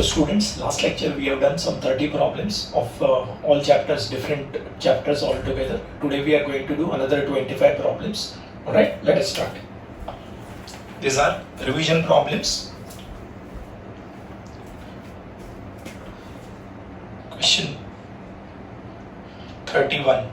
So students, last lecture we have done some 30 problems of all chapters, different chapters all together. Today we are going to do another 25 problems. Alright, let us start. These are revision problems. Question 31.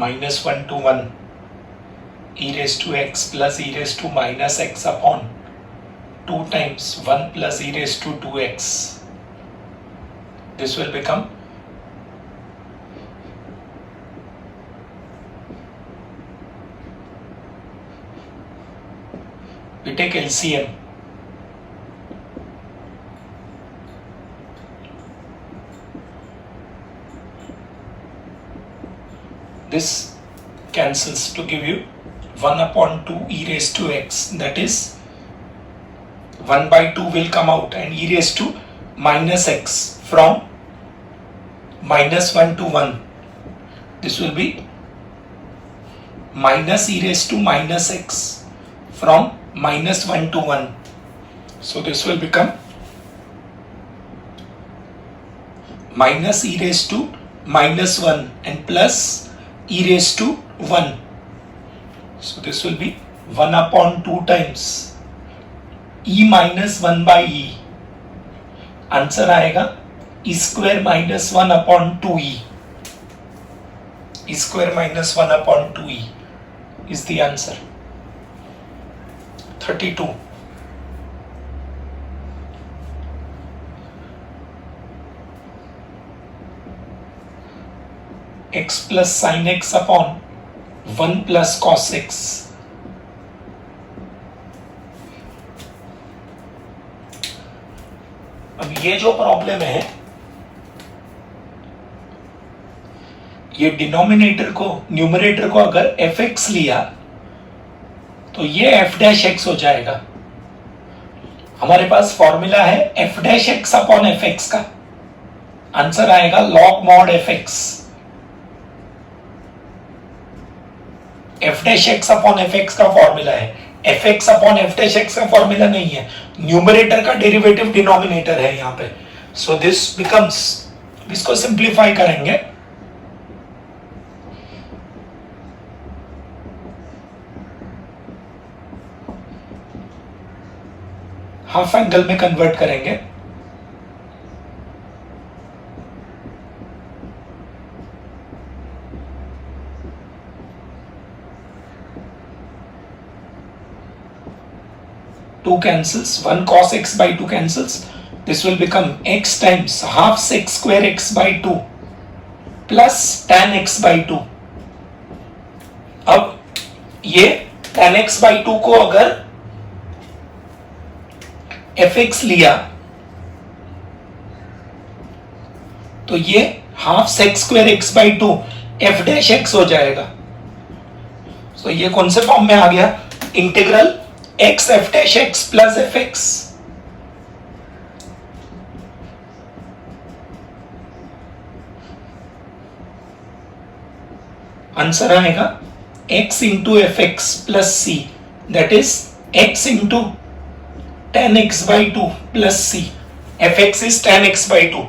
-1 to 1 e raised to x plus e raised to minus x upon 2 times 1 plus e raised to 2x. This will become we take LCM. This cancels to give you 1 upon 2 e raised to x, that is 1 by 2 will come out and e raised to minus x from -1 to 1. This will be minus e raised to minus x from -1 to 1. So this will become minus e raised to -1 and plus e raised to 1. So this will be 1 upon 2 times e minus 1 by e. Answer आएगा e square minus 1 upon 2e. E square minus 1 upon 2e is the answer. 32. x plus sin x upon 1 plus cos x. अब ये जो problem है, ये denominator को numerator को अगर fx लिया तो ये f डैश x हो जाएगा. हमारे पास फॉर्मूला है f dash x upon fx का. आंसर आएगा log mod fx. f dash x upon fx का फॉर्मूला है. fx upon f dash x का फॉर्मूला नहीं है, न्यूमरेटर का डेरिवेटिव डिनोमिनेटर है यहाँ पे. सो दिस बिकम्स, इसको सिंप्लीफाई करेंगे हाफ एंगल में कन्वर्ट करेंगे. Two cancels, 1 cos x by 2 cancels. This will become x times half sec square x by 2 plus tan x by 2. अब ये tan x by 2 को अगर fx लिया तो ये half sec square x by 2 f dash x हो जाएगा. तो ये कौन से फॉर्म में आ गया? Integral x f dash x plus fx. Answer आएगा x into fx plus c, that is x into tan x by 2 plus c. fx is tan x by 2.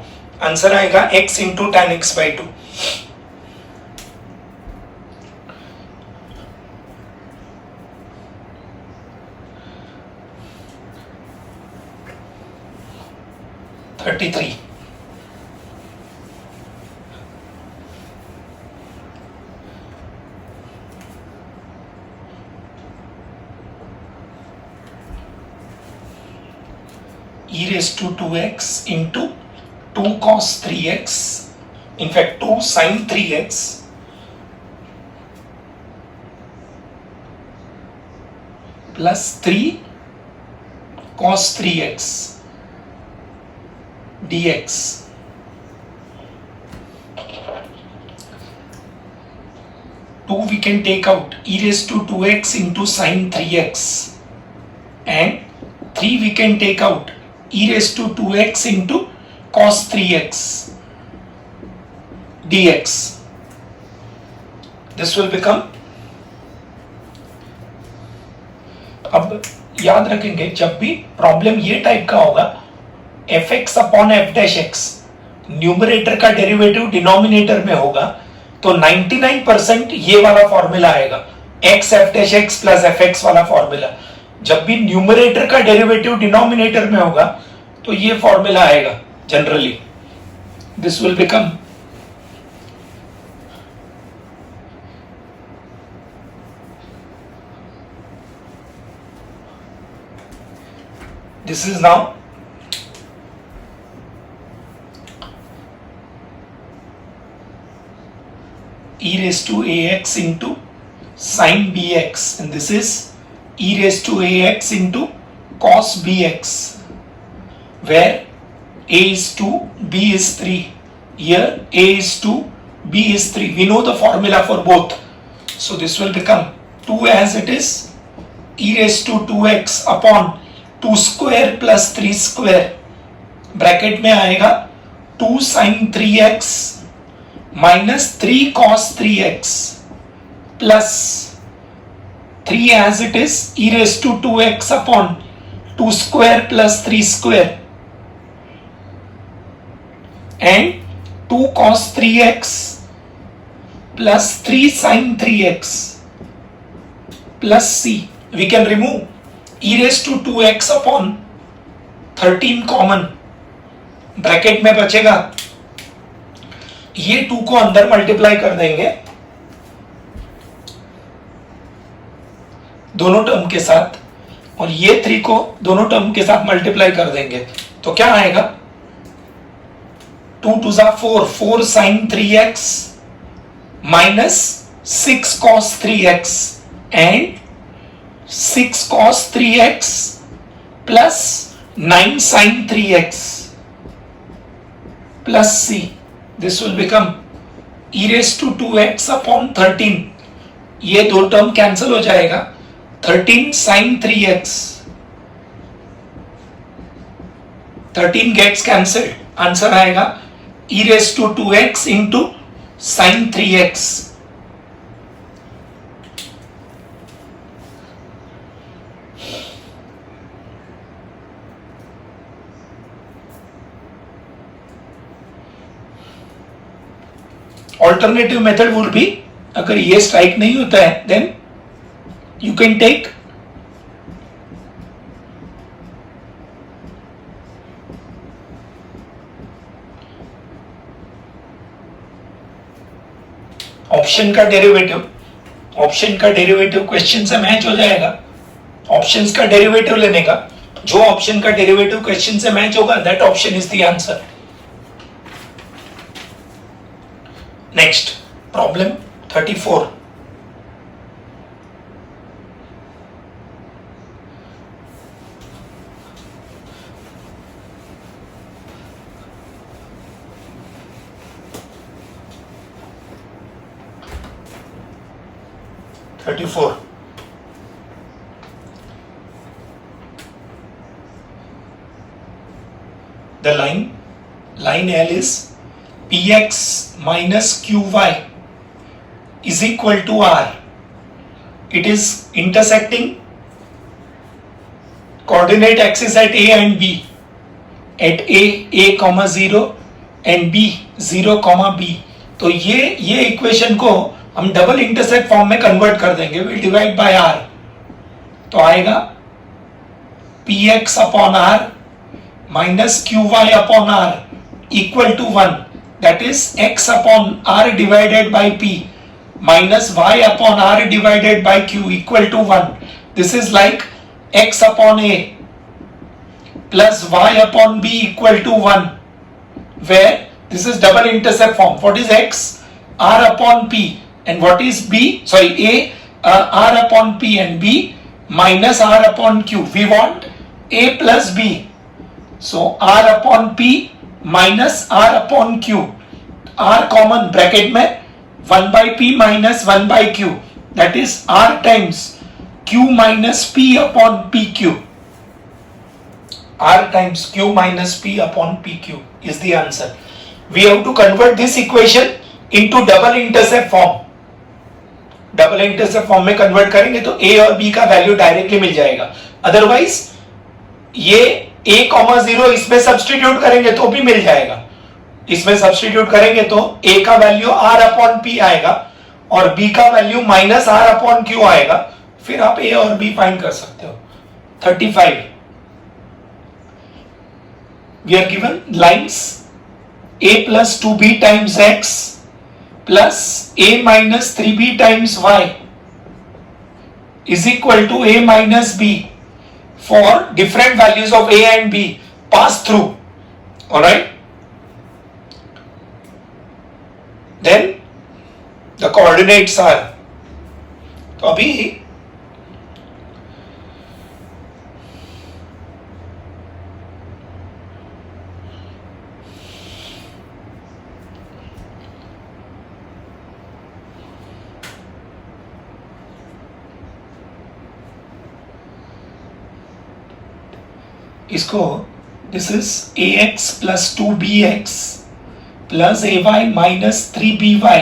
Answer आएगा x into tan x by 2. (33) e raised to 2x into 2 cos 3x, in fact 2 sin 3x plus 3 cos 3x dx. Two we can take out, e raised to 2x into sin 3x, and 3 we can take out, e raised to 2x into cos 3x dx. This will become, अब याद रखेंगे जब भी problem ये type का होगा, fx upon f dash x numerator का derivative denominator में होगा, तो 99% ये वाला फॉर्मूला आएगा, x f dash x plus fx वाला फॉर्मूला. जब भी न्यूमरेटर का डेरिवेटिव डिनोमिनेटर में होगा तो ये फॉर्मूला आएगा generally. This will become this is now e raised to ax into sin bx, and this is e raised to ax into cos bx, where a is 2, b is 3. Here a is 2, b is 3. We know the formula for both. So this will become 2 as it is, e raised to 2x upon 2 square plus 3 square. Bracket में आएगा 2 sin 3x minus 3 cos 3x plus 3 as it is, e raised to 2x upon 2 square plus 3 square, and 2 cos 3x plus 3 sin 3x plus c. We can remove e raised to 2x upon 13 common, bracket में बचेगा, ये 2 को अंदर multiply कर देंगे दोनों term के साथ, और ये 3 को दोनों टर्म के साथ मल्टीप्लाई कर देंगे, तो क्या आएगा 2 2 4, 4 sin 3x minus 6 cos 3x and 6 cos 3x plus 9 sin 3x plus c. This will become e raised to 2x upon 13. ये दो टर्म कैंसिल हो जाएगा, 13 sin 3x, 13 gets cancelled. Answer आएगा e raised to 2x into sin 3x. Alternative method would be, अगर ये strike नहीं होता है then you can take option का डेरिवेटिव. ऑप्शन का डेरिवेटिव क्वेश्चन से मैच हो जाएगा. ऑप्शंस का डेरिवेटिव लेने का, जो ऑप्शन का डेरिवेटिव क्वेश्चन से मैच होगा that option is the answer. Next, problem 34. The line L is px minus qy is equal to r. It is intersecting coordinate axis at a and b, at a comma 0 and b 0 comma b. तो ये equation को हम double intersect form में convert कर देंगे, will divide by r, तो आएगा px upon r minus qy upon r equal to 1. That is x upon r divided by p minus y upon r divided by q equal to 1. This is like x upon a plus y upon b equal to 1, where this is double intercept form. What is x? R upon p. And what is b? Sorry, a r upon p, and b minus r upon q. We want a plus b. So r upon p minus r upon q, r common bracket में 1 by p minus 1 by q, that is r times q minus p upon pq, r times q minus p upon pq is the answer. We have to convert this equation into double intercept form. Double intercept form में convert करेंगे तो a और b का value directly मिल जाएगा. Otherwise ये a,0 इसमें substitute करेंगे तो भी मिल जाएगा. इसमें सब्सटीट्यूट करेंगे तो a का वैल्यू r अपॉन p आएगा और b का value minus r upon q आएगा. फिर आप a और b फाइंड कर सकते हो. 35. We are given lines a plus 2b times x plus a minus 3b times y is equal to a minus b for different values of a and b pass through. Alright. Then the coordinates are, तो अभी इसको this is ax plus 2bx plus ay minus 3by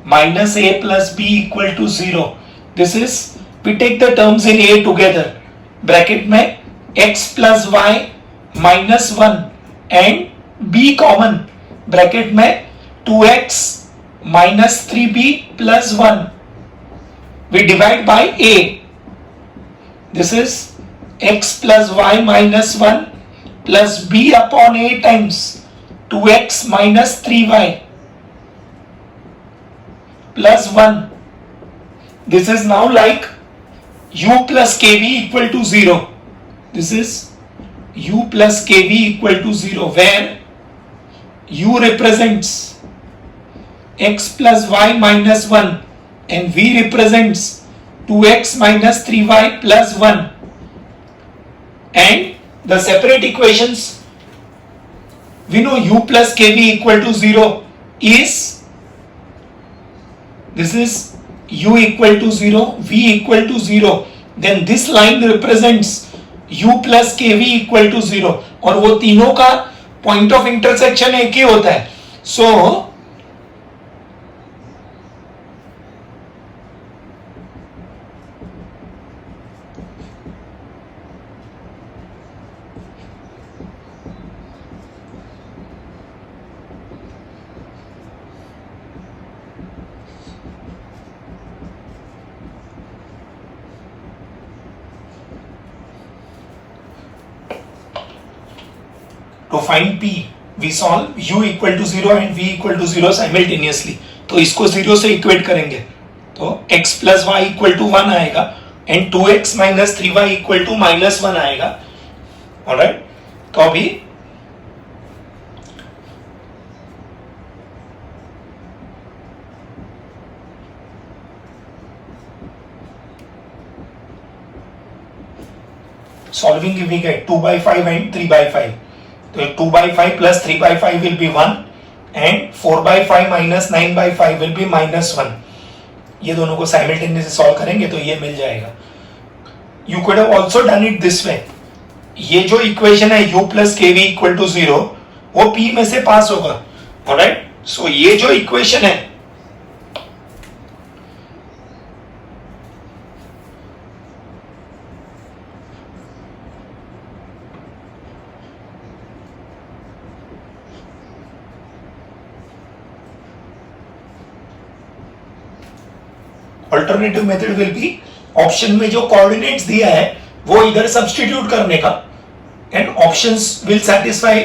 minus a plus b equal to 0. This is, we take the terms in a together. Bracket में x plus y minus 1 and b common. Bracket में 2x minus 3b plus 1. We divide by a. This is x plus y minus 1 plus b upon a times 2x minus 3y plus 1. This is now like u plus kv equal to 0. This is u plus kv equal to 0 where u represents x plus y minus 1 and v represents 2x minus 3y plus 1. And the separate equations, we know u plus kv equal to 0 is, this is u equal to 0, v equal to 0. Then this line represents u plus kv equal to 0. और वो तीनों का point of intersection एक ही होता है. So to find p we solve u equal to 0 and v equal to 0 simultaneously. तो इसको 0 से इक्वेट करेंगे तो x plus y equal to 1 आएगा and 2x minus 3y equal to minus 1 आएगा. alright, तो अभी solving we get 2 by 5 and 3 by 5. So 2 by 5 plus 3 by 5 will be 1 and 4 by 5 minus 9 by 5 will be minus 1. ये दोनों को simultaneously solve करेंगे तो ये मिल जाएगा. You could have also done it this way. ये जो इक्वेशन है u plus kv equal to 0 वो p में से पास होगा. alright, so ये जो इक्वेशन है alternative method will be option में जो कोऑर्डिनेट्स दिया है वो इधर सब्स्टिट्यूट करने का and options will satisfy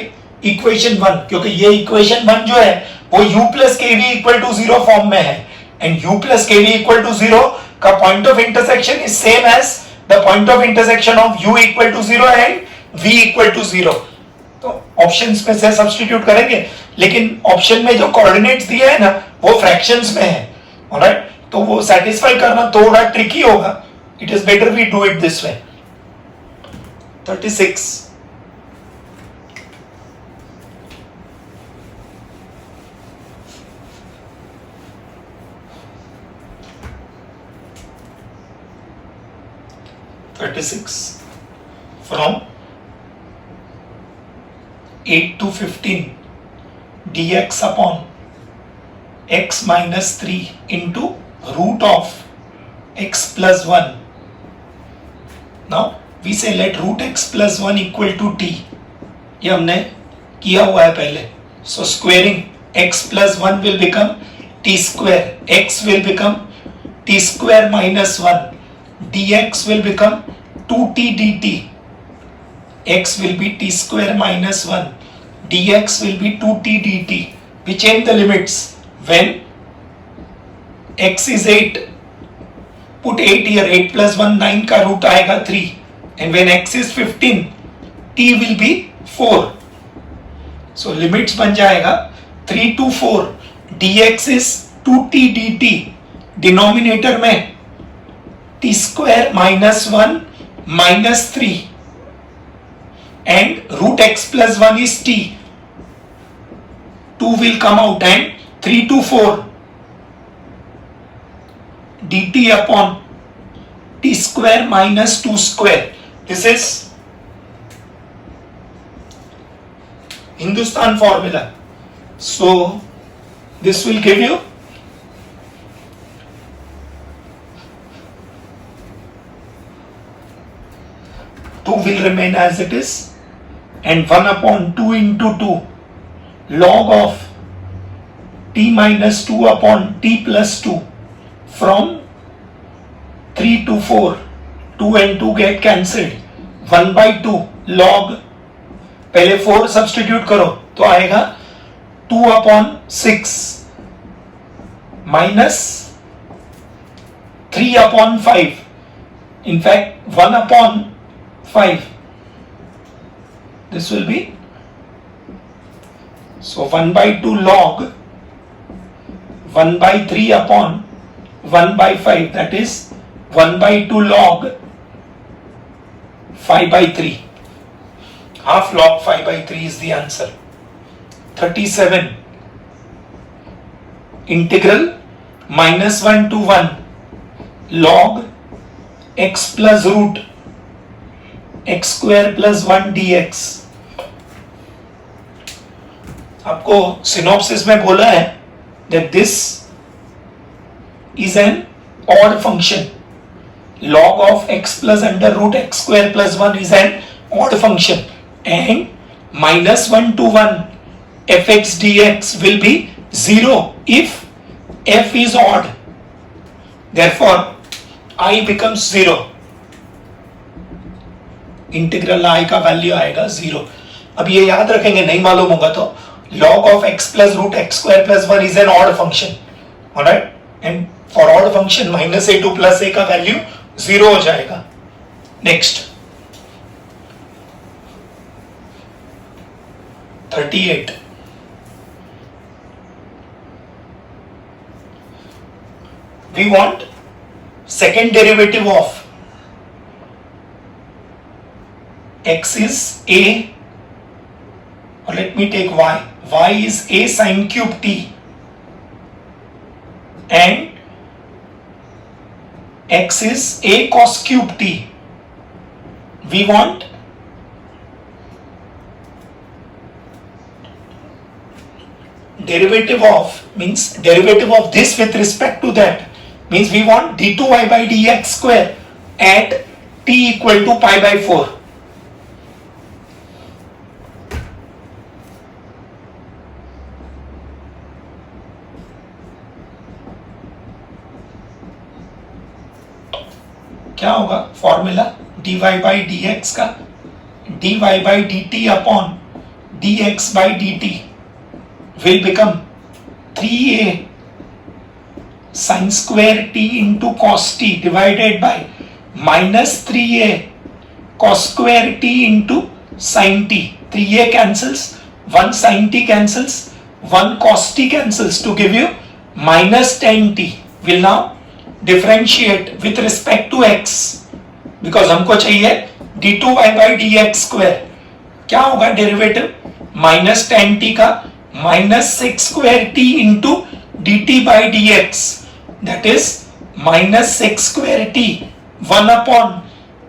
equation 1 क्योंकि ये इक्वेशन 1 जो है वो u plus kv equal to 0 form में है and u plus kv equal to 0 का point of intersection is same as the point of intersection of u equal to 0 and v equal to 0. तो options में से substitute करेंगे लेकिन option में जो कोऑर्डिनेट्स दिए है ना वो फ्रैक्शंस में है. ऑलराइट, तो वो सेटिस्फाई करना थोड़ा ट्रिकी होगा. It is better we do it this way. 36 36 from 8 to 15 dx upon x minus 3 into root of x plus 1. Now we say let root x plus 1 equal to t. ये हमने किया हुआ है पहले. So squaring x plus 1 will become t square. X will become t square minus 1. Dx will become 2t dt. X will be t square minus 1. Dx will be 2t dt. We change the limits. When x is 8, put 8 here. 8 plus 1 9 का root आएगा 3. And when x is 15, t will be 4. So limits बन जाएगा 3 to 4. dx is 2t dt. Denominator में t square minus 1 minus 3. And root x plus 1 is t. 2 will come out and 3 to 4 dt upon t square minus 2 square. This is Hindustan formula. So this will give you two will remain as it is, and 1 upon 2 into 2 log of t minus 2 upon t plus 2 from 3 to 4. 2 and 2 get cancelled. 1 by 2 log, पहले 4 substitute करो तो आएगा 2 upon 6 minus 3 upon 5. In fact 1 upon 5. This will be, so 1 by 2 log 1 by 3 upon 1 by 5, that is 1 by 2 log 5 by 3. Half log 5 by 3 is the answer. 37. Integral minus 1 to 1 log x plus root x square plus 1 dx. आपको synopsis में बोला है that this is an odd function. Log of x plus under root x square plus 1 is an odd function, and minus 1 to 1 fx dx will be 0 if f is odd. Therefore I becomes 0. Integral I का value आएगा 0. अब ये याद रखेंगे, नहीं मालूम होगा तो log of x plus root x square plus 1 is an odd function. Alright, and for odd function minus a to plus a का वैल्यू 0 हो जाएगा. Next 38. We want second derivative of x is a, or let me take y. Y is a sine cube t, and x is a cos cube t. We want derivative of, means derivative of this with respect to that, means we want d2y by dx square at t equal to pi by 4. क्या होगा formula? dy by dx का dy by dt upon dx by dt will become 3a sin square t into cos t divided by minus 3a cos square t into sin t. 3a cancels, 1 sin t cancels, 1 cos t cancels to give you minus 10t. Will now differentiate with respect to x, because हमको चाहिए d2y by dx square. क्या होगा derivative? minus 10t का minus 6 square t into dt by dx, that is minus 6 square t 1 upon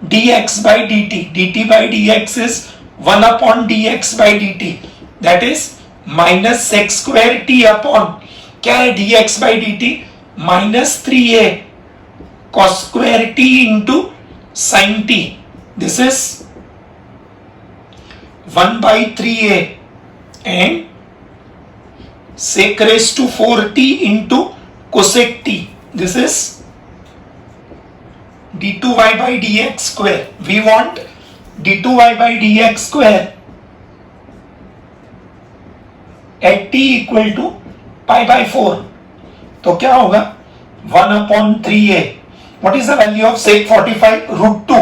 dx by dt. dt by dx is 1 upon dx by dt. That is minus sec square t upon क्या है dx by dt minus 3a cos square t into sin t. This is 1 by 3a and sec raised to 4t into cosec t. This is d2y by dx square. We want d2y by dx square at t equal to pi by 4. तो क्या होगा 1 upon 3a. What is the value of sec 45? Root 2.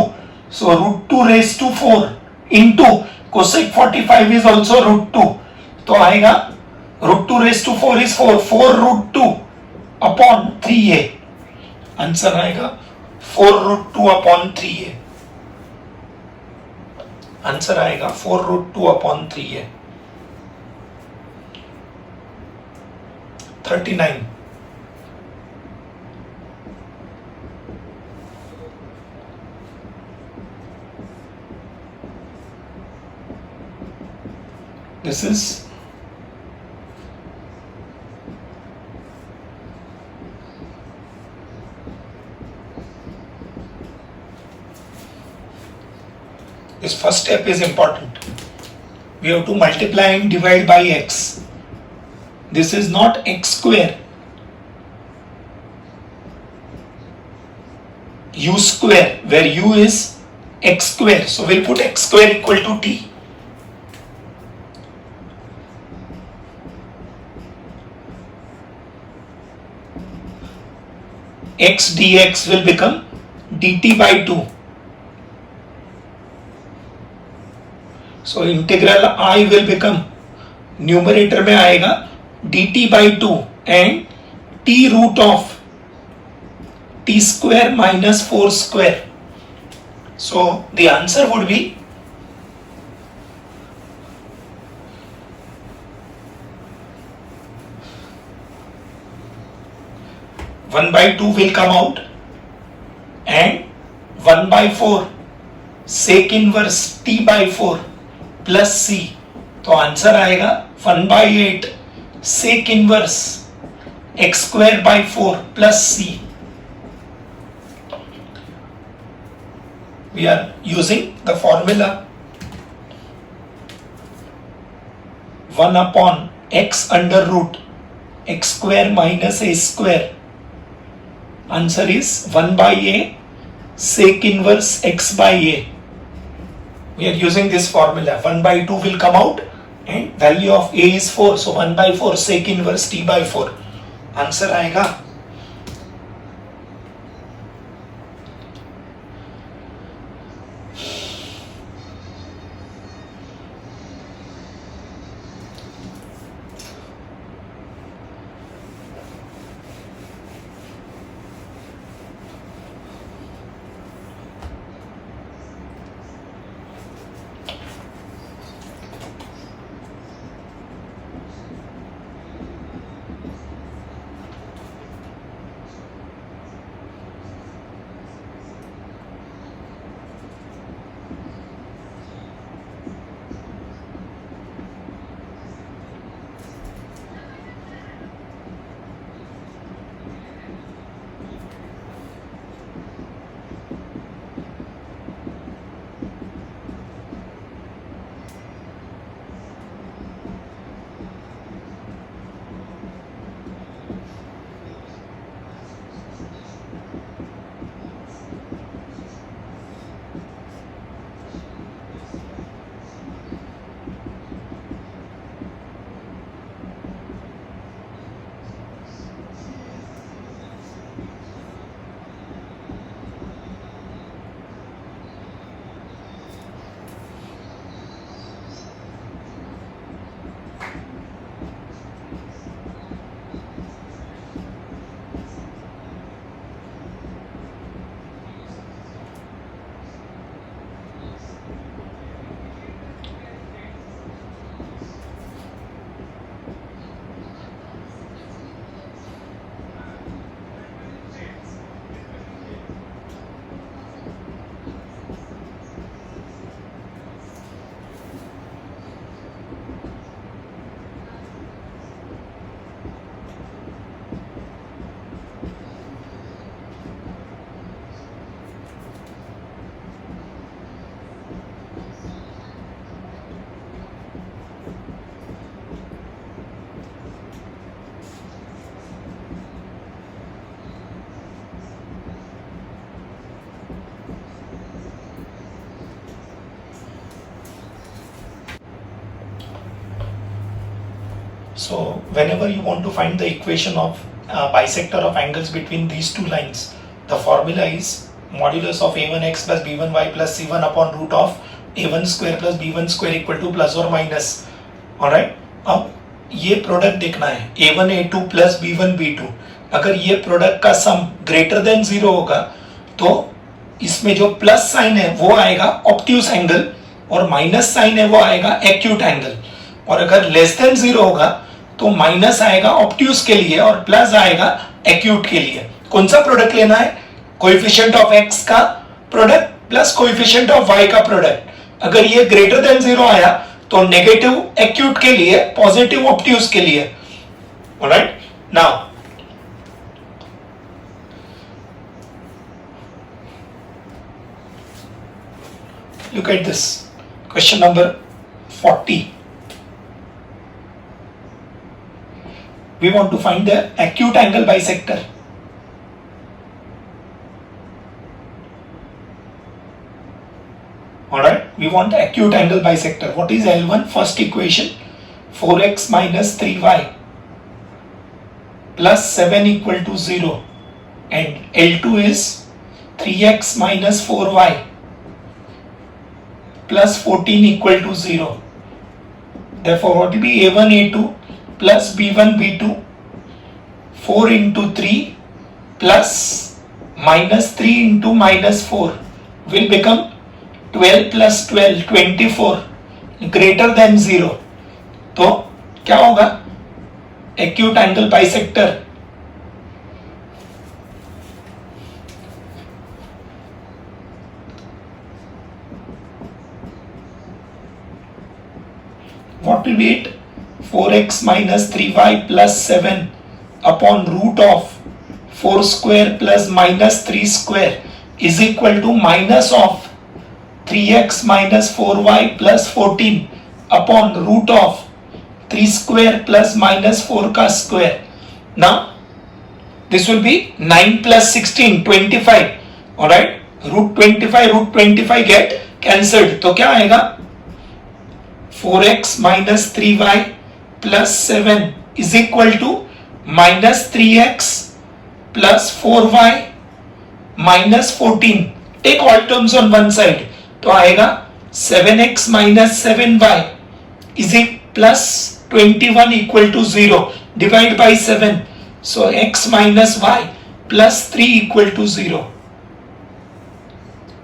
So root 2 raised to 4 into cosec 45 is also root 2. तो आएगा root 2 raised to 4 is 4. 4 root 2 upon 3a. Answer आएगा 4 root 2 upon 3a. Answer आएगा 4 root 2 upon 3a. 39. This is this first step is important. We have to multiply and divide by x. This is not x square. U square, where u is x square. So we'll put x square equal to t. X dx will become dt by 2. So integral I will become numerator में आएगा dt by 2 and t root of t square minus 4 square. So the answer would be 1 by 2 will come out and 1 by 4 sec inverse t by 4 plus c. तो answer आएगा 1 by 8 sec inverse x square by 4 plus c. We are using the formula 1 upon x under root x square minus a square. Answer is 1 by a sec inverse x by a. We are using this formula. 1 by 2 will come out and value of a is 4. So 1 by 4 sec inverse t by 4. Answer आएगा So whenever you want to find the equation of bisector of angles between these two lines, the formula is modulus of a1x plus b1y plus c1 upon root of a1 square plus b1 square equal to plus or minus. Alright, अब ये product देखना है a1 a2 plus b1 b2. अगर ये product का सम greater than 0 होगा तो इसमें जो प्लस साइन है वो आएगा ऑब्ट्यूस एंगल और माइनस साइन है वो आएगा एक्यूट एंगल. और अगर लेस देन 0 होगा तो माइनस आएगा ऑब्ट्यूस के लिए और प्लस आएगा एक्यूट के लिए. कौन सा प्रोडक्ट लेना है? कोएफिशिएंट ऑफ x का product plus coefficient of y का प्रोडक्ट. अगर ये ग्रेटर देन 0 आया तो नेगेटिव एक्यूट के लिए, पॉजिटिव ऑब्ट्यूस के लिए. Alright, now look at this question number 40. We want to find the acute angle bisector. Alright, we want the acute angle bisector. What is L1? First equation, 4x minus 3y plus 7 equal to 0, and L2 is 3x minus 4y plus 14 equal to 0. Therefore, what will be a1 a2 plus b1 b2, 4 into 3 plus minus 3 into minus 4 will become 12 plus 12, 24 greater than 0. तो क्या होगा? Acute angle bisector. What will be it? 4x minus 3y plus 7 upon root of 4 square plus minus 3 square is equal to minus of 3x minus 4y plus 14 upon root of 3 square plus minus 4 का square. Now this will be 9 plus 16, 25. Alright, root 25 get cancelled. तो क्या आएगा? 4x minus 3y plus 7 is equal to minus 3x plus 4y minus 14. Take all terms on one side. तो आएगा 7x minus 7y is plus 21 equal to 0. Divide by 7. So x minus y plus 3 equal to 0.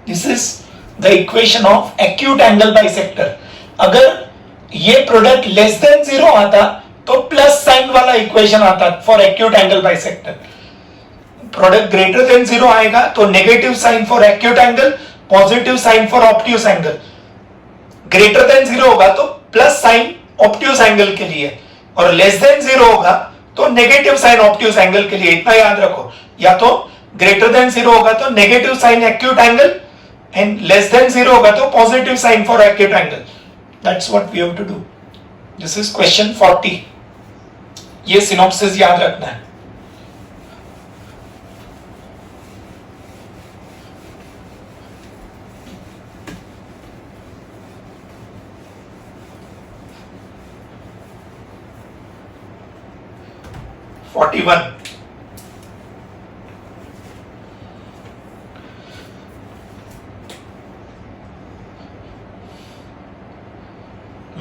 This is the equation of acute angle bisector. अगर ये product less than 0 आता तो plus sign वाला equation आता for acute angle bisector. Product greater than 0 आएगा तो negative sign for acute angle, positive sign for obtuse angle. Greater than 0 होगा तो प्लस साइन ऑब्ट्यूस एंगल के लिए, और लेस देन 0 होगा तो नेगेटिव साइन ऑब्ट्यूस एंगल के लिए. इतना याद रखो, या तो ग्रेटर देन 0 होगा तो negative sign acute angle, and less than 0 होगा तो positive sign for acute angle. That's what we have to do. This is question 40. ये synopsis याद रखना है.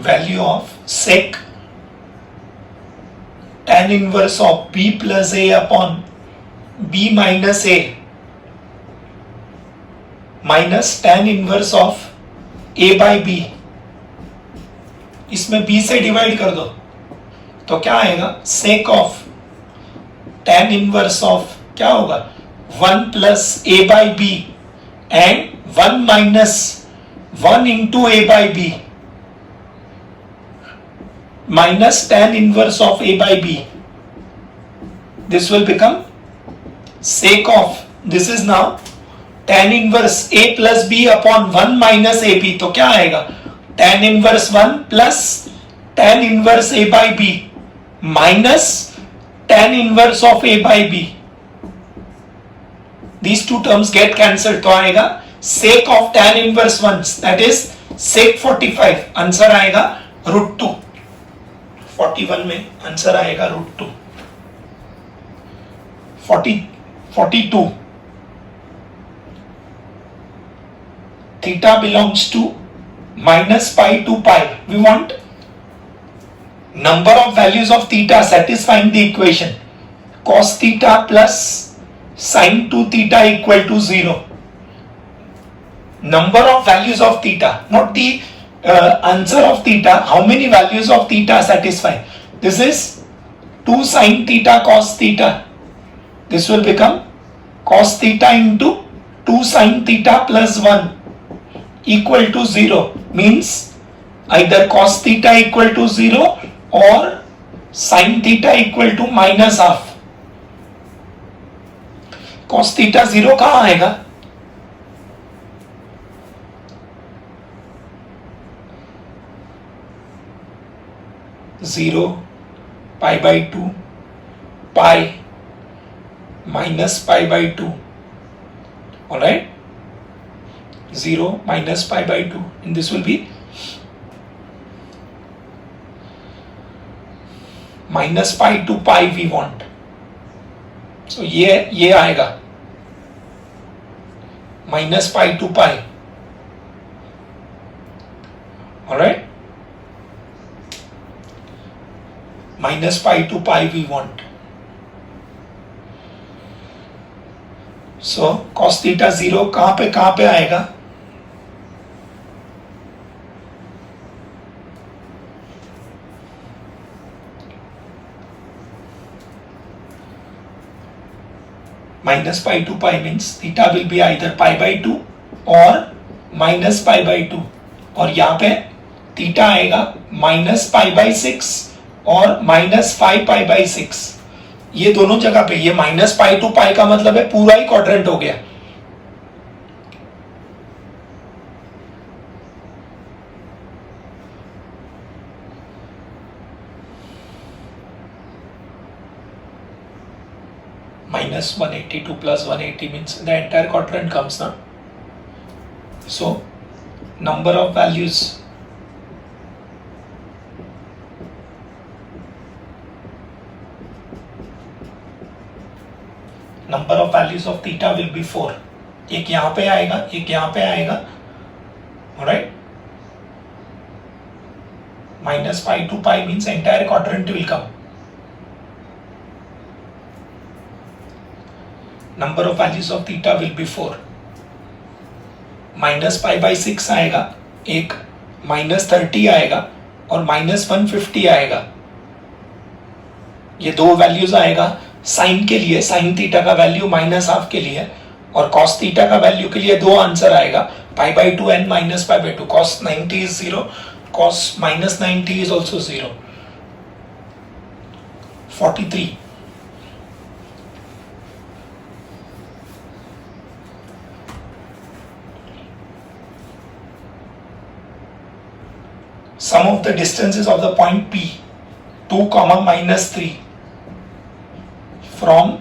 Value of sec tan inverse of b plus a upon b minus a minus tan inverse of a by b. इसमें b से divide कर दो तो क्या आएगा? sec of tan inverse of क्या होगा? 1 plus a by b and 1 minus 1 into a by b minus tan inverse of a by b. This will become sec of, this is now tan inverse a plus b upon 1 minus ab. तो क्या आएगा? tan inverse 1 plus tan inverse a by b minus tan inverse of a by b. These two terms get cancelled. तो आएगा sec of tan inverse 1, that is sec 45. Answer आएगा √2. 41 में answer आएगा √2. 42 theta belongs to minus pi to pi. We want number of values of theta satisfying the equation cos theta plus sin 2 theta equal to 0. Number of values of theta, not the answer of theta. How many values of theta satisfy? This is 2 sin theta cos theta. This will become cos theta into 2 sin theta plus 1 equal to 0. Means either cos theta equal to 0 or sin theta equal to minus half. Cos theta 0 कहाँ आएगा? Zero, pi by 2, pi, minus pi by 2. Alright? 0 minus pi by 2. And this will be minus pi to pi we want. So ये आएगा minus pi to pi. Alright? Minus pi to pi we want. So cos theta 0 कहाँ पे आएगा? Minus pi to pi means theta will be either pi by 2 or minus pi by 2. और यहाँ पे theta आएगा minus pi by 6 और minus 5 pi by 6. ये दोनों जगह पे, ये minus pi to pi का मतलब है पूरा ही क्वाड्रेंट हो गया. Minus 182 plus 180 means the entire quadrant comes now. So number of values of theta will be 4. एक यहाँ पे आएगा, एक यहाँ पे आएगा. Alright? Minus pi to pi means entire quadrant will come. Number of values of theta will be 4. Minus pi by 6 आएगा, एक minus 30 आएगा और minus 150 आएगा. ये दो वैल्यूज आएगा साइन के लिए. साइन थीटा का वैल्यू माइनस हाफ के लिए और कॉस थीटा का वैल्यू के लिए दो आंसर आएगा. Pi by 2 and minus pi by 2. Cos 90 is 0, cos minus 90 is also 0. 43. Sum of the distances of the point P 2, minus 3 from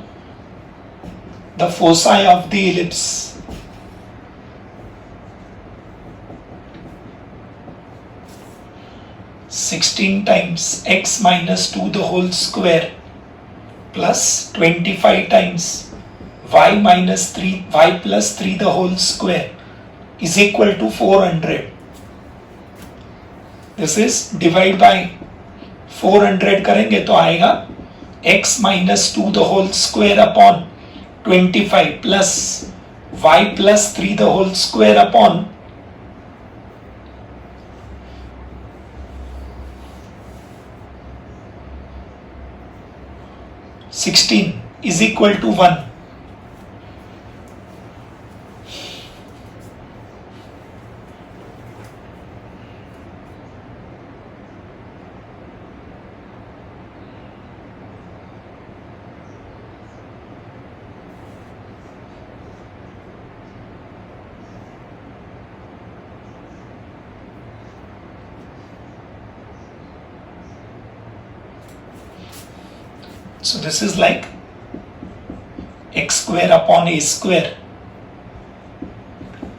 the foci of the ellipse. (16 times x minus 2 the whole square plus 25 times y minus 3 y plus 3 the whole square is equal to 400. This is divide by 400 करेंगे तो आएगा x minus 2 the whole square upon 25 plus y plus 3 the whole square upon 16 is equal to 1. So this is like x square upon a square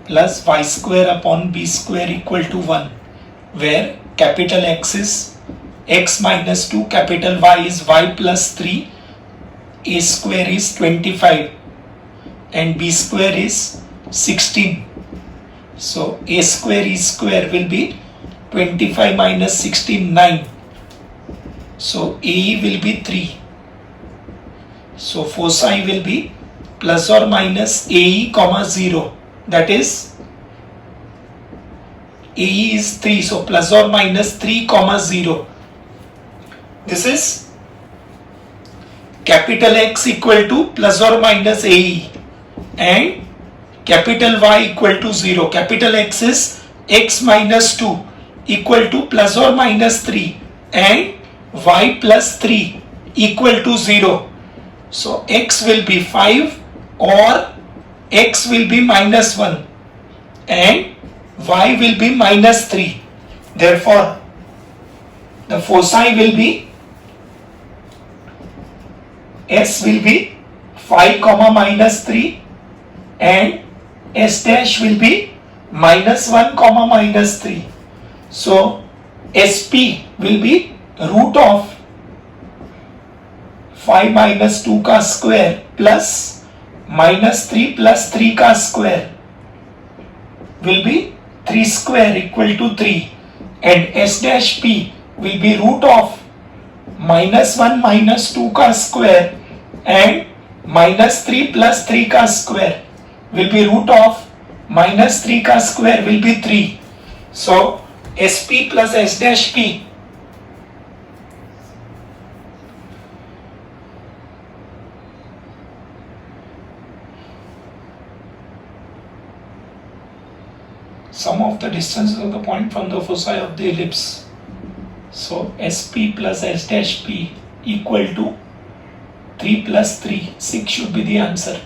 plus y square upon b square equal to 1, where capital X is x minus 2, capital Y is y plus 3, a square is 25 and b square is 16. So a square e square will be 25 minus 16, 9. So AE will be 3. So foci will be plus or minus AE comma 0. That is AE is 3. So plus or minus 3 comma 0. This is capital X equal to plus or minus AE and capital Y equal to 0. Capital X is x minus 2 equal to plus or minus 3 and y plus 3 equal to 0. So x will be 5 or x will be minus 1 and y will be minus 3. Therefore, the foci will be s will be 5 comma minus 3 and s dash will be minus 1 comma minus 3. So SP will be root of 5 minus 2 का square plus minus 3 plus 3 का square will be 3 square equal to 3 and S dash P will be root of minus 1 minus 2 का square and minus 3 plus 3 का square will be root of minus 3 का square will be 3. So SP plus S dash P sum of the distances of the point from the foci of the ellipse. So SP plus S dash P equal to 3 plus 3, 6 should be the answer.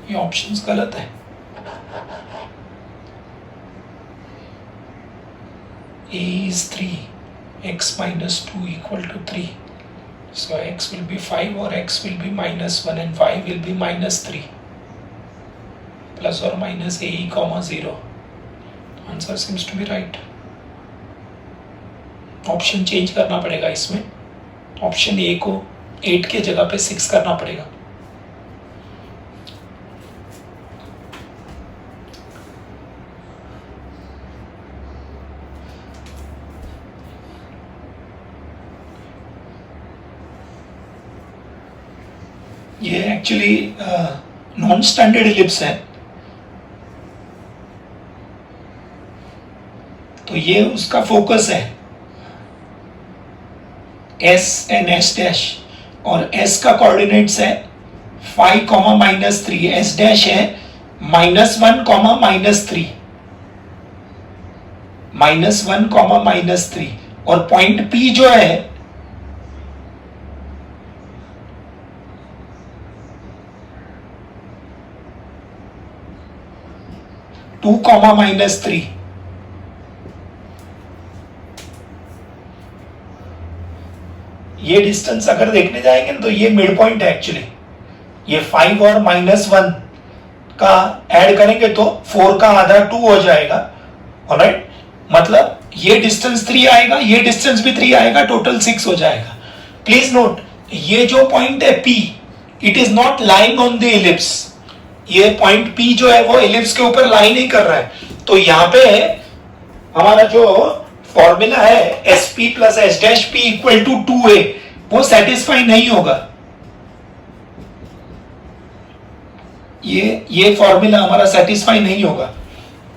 ये options गलत है. A is 3, x minus 2 equal to 3. So x will be 5 or x will be minus 1 and y will be minus 3. Plus or minus AE comma 0. Answer seems to be right. Option change करना पड़ेगा इसमें. Option A को 8 के जगह पे 6 करना पड़ेगा. ये एक्चुअली नॉन स्टैंडर्ड इलिप्स है, तो ये उसका फोकस है S एंड S डैश, और S का कोऑर्डिनेट्स है 5 कॉमा माइनस 3, S डैश है -1 कॉमा -3, -1 कॉमा -3, और पॉइंट P जो है -2 कॉमा -3. ये डिस्टेंस अगर देखने जाएंगे तो ये मिड पॉइंट है एक्चुअली. ये 5 और -1 का ऐड करेंगे तो 4 का आधा 2 हो जाएगा. ऑलराइट, मतलब ये डिस्टेंस 3 आएगा, ये डिस्टेंस भी 3 आएगा, टोटल 6 हो जाएगा. प्लीज नोट, ये जो पॉइंट है P, it is not lying on the ellipse. ये पॉइंट P जो है वो इलिप्स के ऊपर लाई नहीं कर रहा है. तो यहाँ पे हमारा जो फॉर्मूला है SP plus S dash P equal to 2A, वो सेटिस्फाई नहीं होगा. ये फॉर्मूला हमारा सेटिस्फाई नहीं होगा.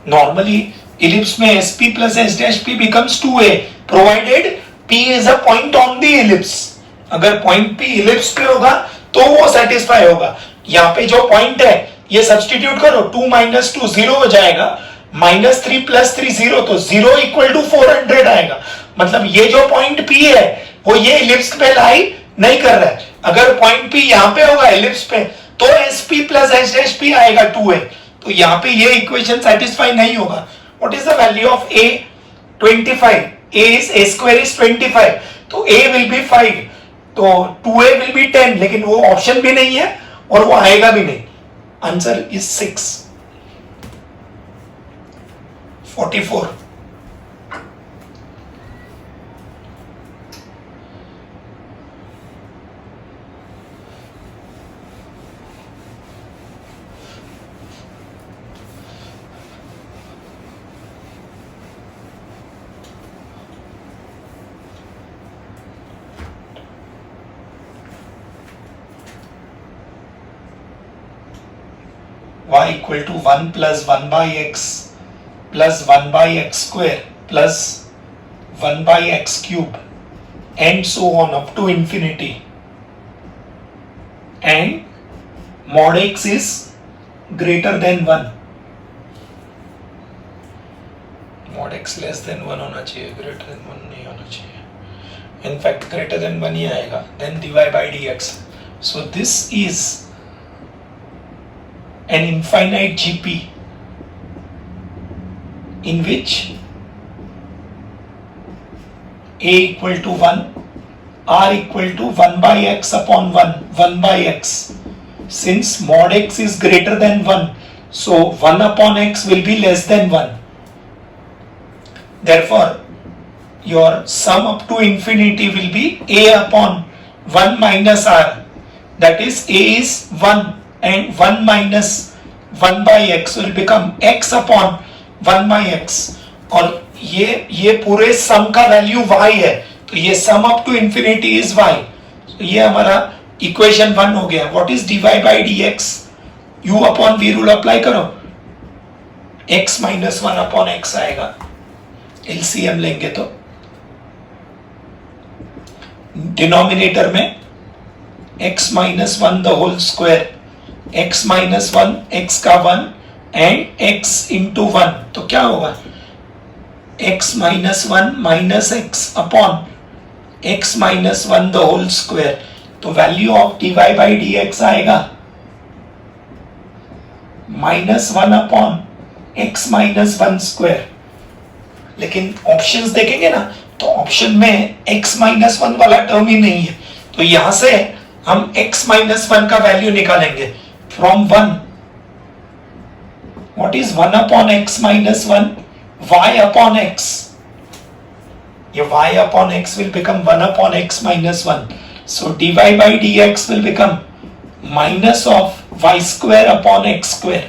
नॉर्मली इलिप्स में SP plus S dash P becomes 2A provided P is a point on the ellipse. अगर पॉइंट P इलिप्स पे होगा तो वो सेटिस्फाई होगा. यहाँ पे जो पॉइंट है ये सब्सटीट्यूट करो, 2 माइनस 2 0 हो जाएगा, -3 प्लस 3 0, तो 0 इक्वल टू 400 आएगा. मतलब ये जो पॉइंट P है वो ये इलिप्स पे लाई नहीं कर रहा है. अगर पॉइंट P यहाँ पे होगा इलिप्स पे तो SP plus S dash P आएगा 2A. तो यहाँ पे ये इक्वेशन सेटिस्फाई नहीं होगा. What is the value of A? 25. A is A square is 25, तो A will be 5, तो 2A will be 10, लेकिन वो ऑप्शन भी नहीं है और वो आएगा भी नहीं. Answer is 6. 44. y equal to 1 plus 1 by x plus 1 by x square plus 1 by x cube and so on up to infinity, and mod x is greater than 1. mod x less than 1 होना चाहिए, greater than 1 नहीं होना चाहिए. In fact greater than 1 ही आएगा. Then dy by dx. So this is an infinite GP in which a equal to 1, r equal to 1 by x upon 1 by x. Since mod x is greater than 1, so 1 upon x will be less than 1. Therefore, your sum up to infinity will be a upon 1 minus r. That is, a is 1 and 1 minus 1 by x will become x upon 1 by x. और ये पूरे सम का value y है, तो ये sum up to infinity is y. तो ये हमारा इक्वेशन 1 हो गया. What is dy by dx? u अपॉन v रूल अप्लाई करो, x माइनस 1 अपॉन x आएगा. एलसीएम लेंगे तो डिनोमिनेटर में x minus 1 the whole square, x minus 1 x का 1 एंड x इंटू 1, तो क्या होगा x minus 1 minus x upon x minus 1 the whole square. तो value of dy by dx आएगा minus 1 upon x minus 1 square. लेकिन options देखेंगे ना, तो ऑप्शन में x माइनस 1 वाला टर्म ही नहीं है, तो यहां से हम x माइनस 1 का वैल्यू निकालेंगे from 1. What is 1 upon x minus 1? y upon x. ये y upon x will become 1 upon x minus 1. So dy by dx will become minus of y square upon x square.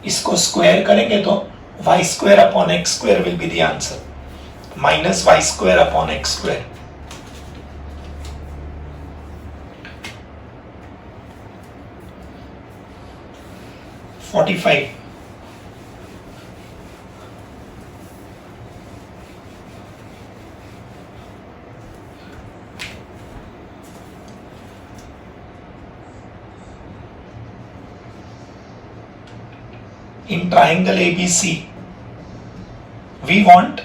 इसको square करेंगे तो y square upon x square will be the answer. Minus y square upon x square. (45) In triangle ABC, we want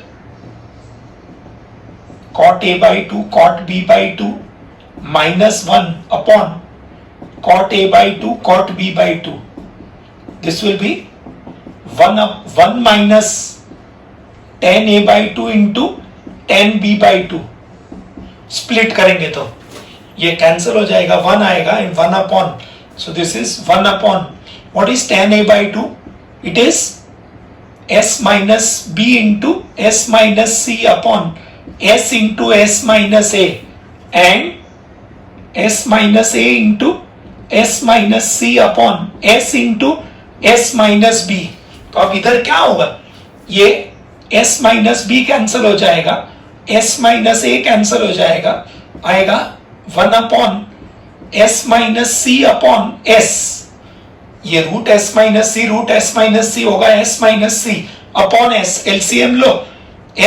cot A by 2, cot B by 2 minus 1 upon cot A by 2, cot B by 2. This will be 1 minus tan A by 2 into tan B by 2. Split करेंगे तो ये cancel हो जाएगा, 1 आएगा and 1 upon. So this is 1 upon. What is tan A by 2? It is s minus b into s minus c upon s into s minus a and s minus a into s minus c upon s into s minus b. तो अब इधर क्या होगा, ये s minus b cancel हो जाएगा, s minus a cancel हो जाएगा, आएगा 1 upon s minus c upon s. ये रूट s माइनस सी होगा, s माइनस सी अपॉन s. एलसीएम लो,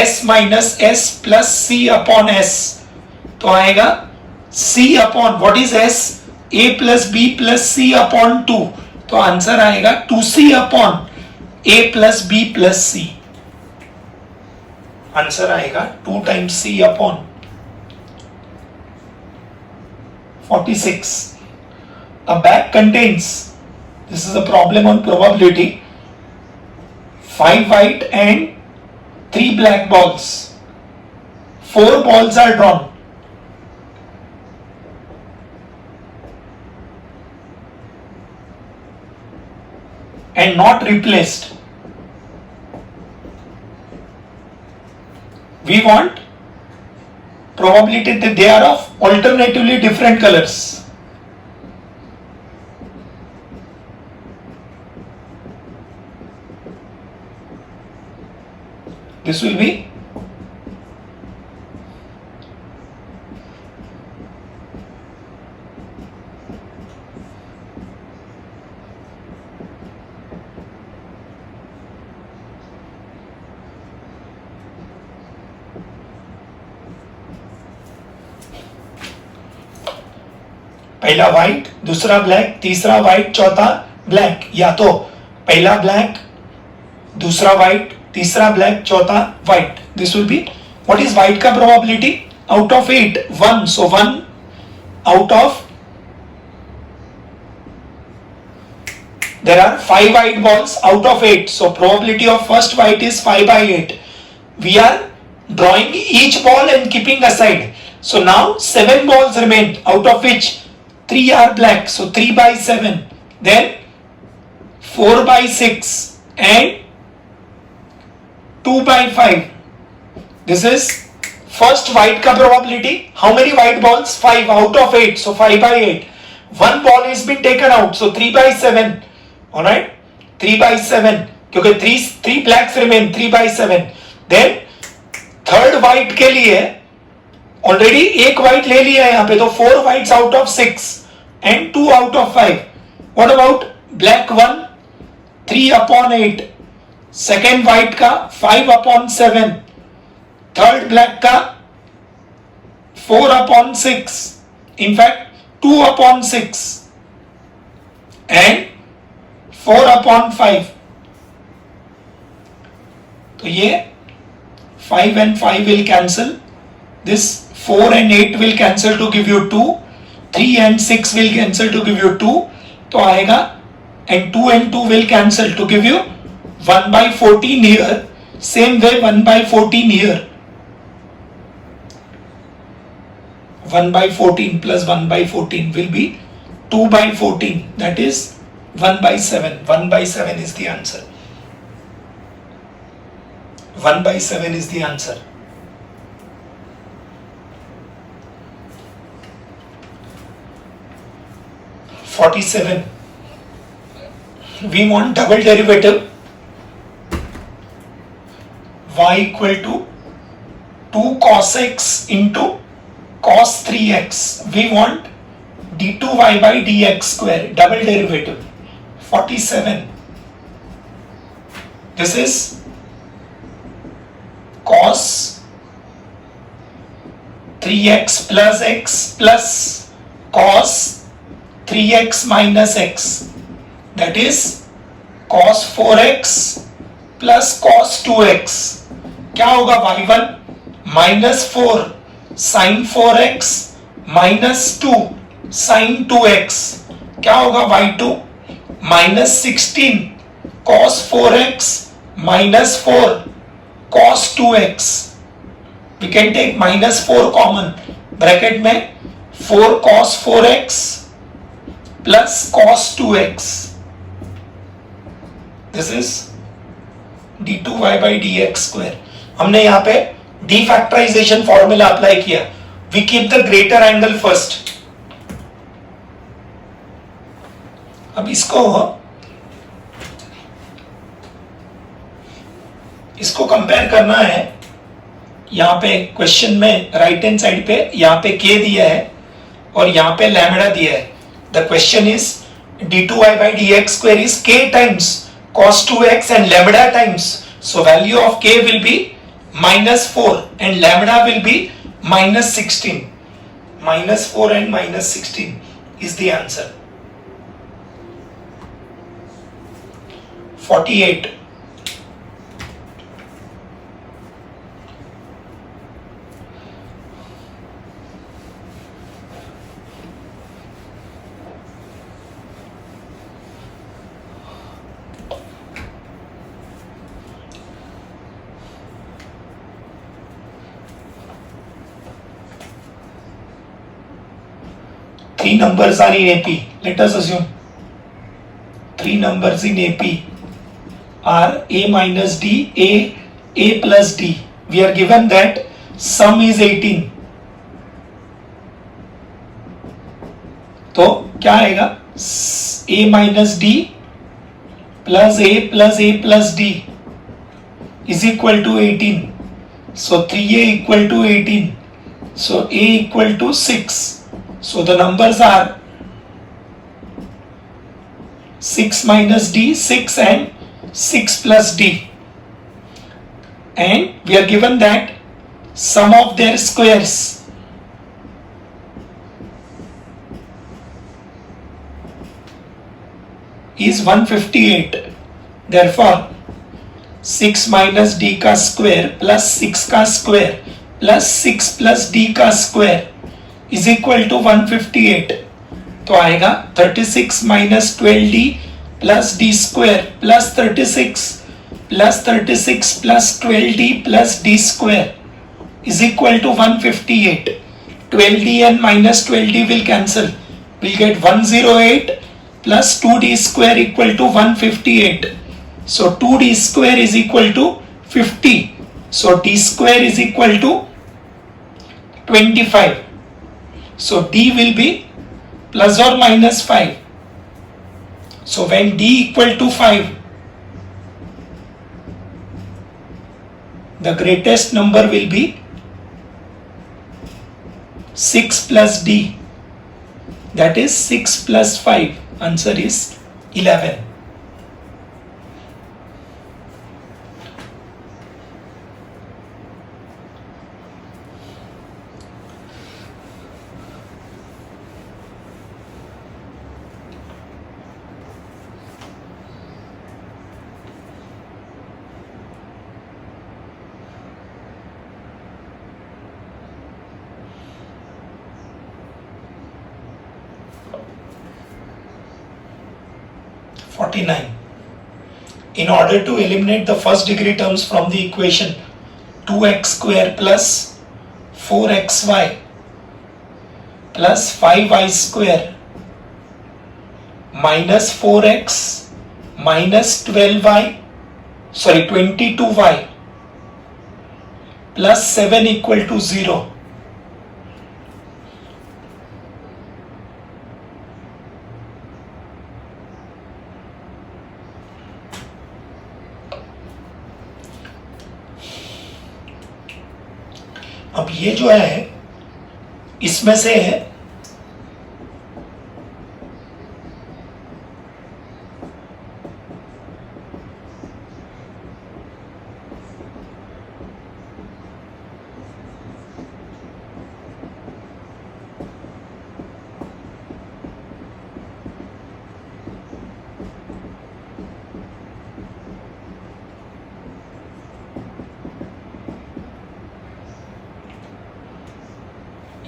s minus s plus c upon s, तो आएगा c upon what is s? a plus b plus c upon 2. तो answer आएगा 2c upon a plus b plus c. Answer आएगा 2 times c upon 46. A bag contains, this is a problem on probability, 5 white and 3 black balls. 4 balls are drawn. And not replaced. We want probability that they are of alternatively different colors. This will be पहला white, दूसरा black, तीसरा white, चौथा black, या तो पहला black, दूसरा white, तीसरा black, चौथा white. This will be, what is white का प्रोबेबिलिटी? आउट ऑफ 8 1, सो 1 out of, there are 5 white balls out of 8, so probability of first white is 5 by 8. We are drawing each ball and keeping aside, so now 7 balls remain, out of which 3 are black, so 3 by 7, then 4 by 6 and 2 by 5. This is first white का probability. How many white balls? 5 out of 8, so 5 by 8. One ball has been taken out, so 3 by 7. Alright, 3 by 7, क्योंकि 3 blacks remain, 3 by 7. Then third white के लिए already एक white ले लिया है यहाँ पे, तो 4 whites out of 6 and 2 out of 5. What about black 1? 3 upon 8. Second white का 5 upon 7. थर्ड ब्लैक का 4 upon 6, in fact 2 upon 6 and 4 upon 5. तो ये 5 and 5 will cancel, this 4 and 8 will cancel to give you 2, 3 and 6 will cancel to give you 2, तो आएगा, and 2 and 2 will cancel to give you 1 by 14 here. Same way 1 by 14 here. 1 by 14 plus 1 by 14 will be 2 by 14, that is 1 by 7. 1 by 7 is the answer. 1 by 7 is the answer. (47). We want double derivative y equal to 2 cos x into cos 3x. We want d2y by dx square, double derivative. 47. This is cos 3x plus x plus cos 3x minus x, that is cos 4x plus cos 2x. क्या होगा? y1 minus 4 sin 4x minus 2 sin 2x. क्या होगा? y2 minus 16 cos 4x minus 4 cos 2x. We can take minus 4 common, bracket में 4 cos 4x plus cos 2x. This is d2y by dx square. हमने यहाँ पे defactorization formula apply किया. We keep the greater angle first. अब इसको compare करना है. यहाँ पे क्वेश्चन में राइट हैंड साइड पे यहाँ पे k दिया है और यहाँ पे लैम्बडा दिया है. The question is d2y by dx square is k times cos 2x and lambda times, so value of k will be minus 4 and lambda will be minus 16. Minus 4 and minus 16 is the answer. 48. Three numbers are in AP. Let us assume 3 numbers in AP are A minus D, A plus D. We are given that sum is 18. तो क्या आएगा? A minus D plus A plus D is equal to 18. So 3A equal to 18. So A equal to 6. So the numbers are 6 minus D, 6 and 6 plus D. And we are given that sum of their squares is 158. Therefore 6 minus d का square plus 6 का square plus 6 plus d का square is equal to 158. तो आएगा 36 minus 12d plus d square plus 36 plus 36 plus 12d plus d square is equal to 158. 12d and minus 12d will cancel. We'll get 108 plus 2d square equal to 158. So 2d square is equal to 50. So d square is equal to 25. So d will be plus or minus 5. So when d equal to 5, the greatest number will be 6 plus d. That is 6 plus 5. Answer is 11. In order to eliminate the first degree terms from the equation 2x square plus 4xy plus 5y square minus 4x minus 22y plus 7 equal to 0. अब ये जो है इसमें से है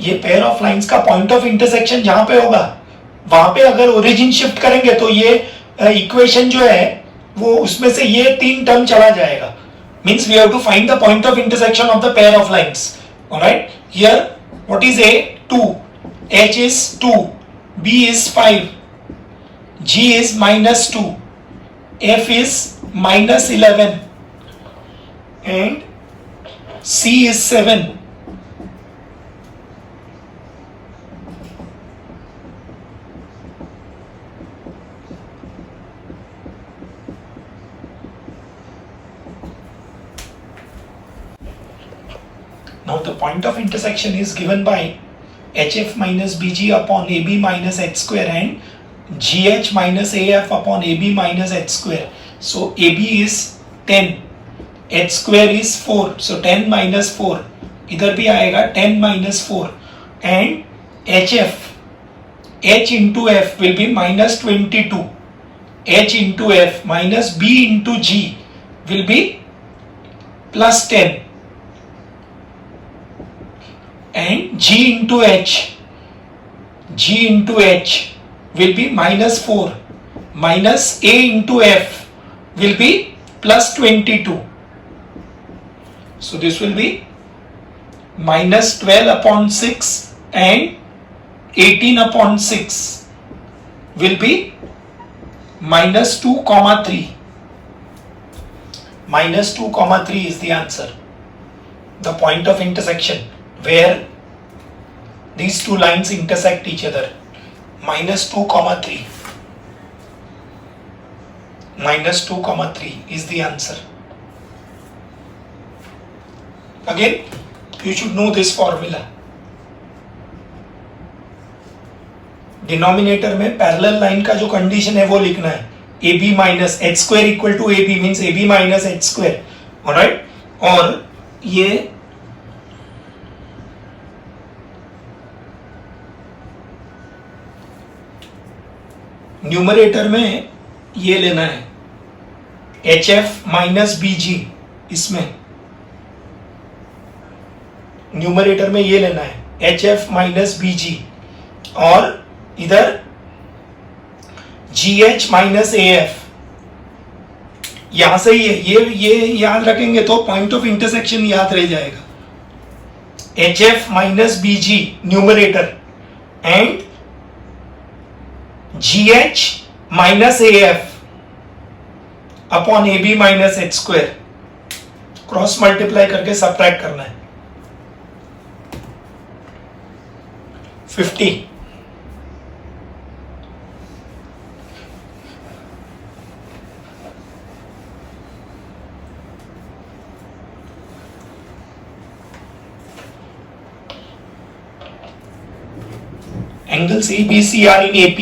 ये pair of lines का point of intersection जहां पे होगा वहां पे अगर ओरिजिन शिफ्ट करेंगे तो ये इक्वेशन जो है वो उसमें से ये 3 टर्म चला जाएगा. Means we have to find the point of intersection of the pair of lines. Alright, here what is a 2, h is 2, b is 5, g is -2, f is -11 and c is 7. Now the point of intersection is given by hf minus bg upon ab minus h square and gh minus af upon ab minus h square. So ab is 10, h square is 4, so 10 minus 4, इधर भी आएगा 10 minus 4, and hf, h into f will be minus 22, h into f minus b into g will be plus 10. And g into h will be minus 4, minus a into f will be plus 22. So this will be minus 12 upon 6 and 18 upon 6 will be minus 2 comma 3. Minus 2 comma 3 is the answer. The point of intersection where these two lines intersect each other. Minus 2 comma 3. Minus 2 comma 3 is the answer. Again, you should know this formula. Denominator में parallel line का जो condition है वो लिखना है. AB minus H square equal to AB means AB minus H square. Alright, और ये numerator में ये लेना है H F minus B G, इसमें न्यूमरेटर में ये लेना है H F minus B G, और इधर G H minus A F. यहां से ये याद रखेंगे तो पॉइंट ऑफ इंटरसेक्शन याद रह जाएगा। H F minus B G numerator and G H minus A F upon A B minus H square, cross multiply करके सबट्रैक्ट करना है 50। Angles ABC are in AP.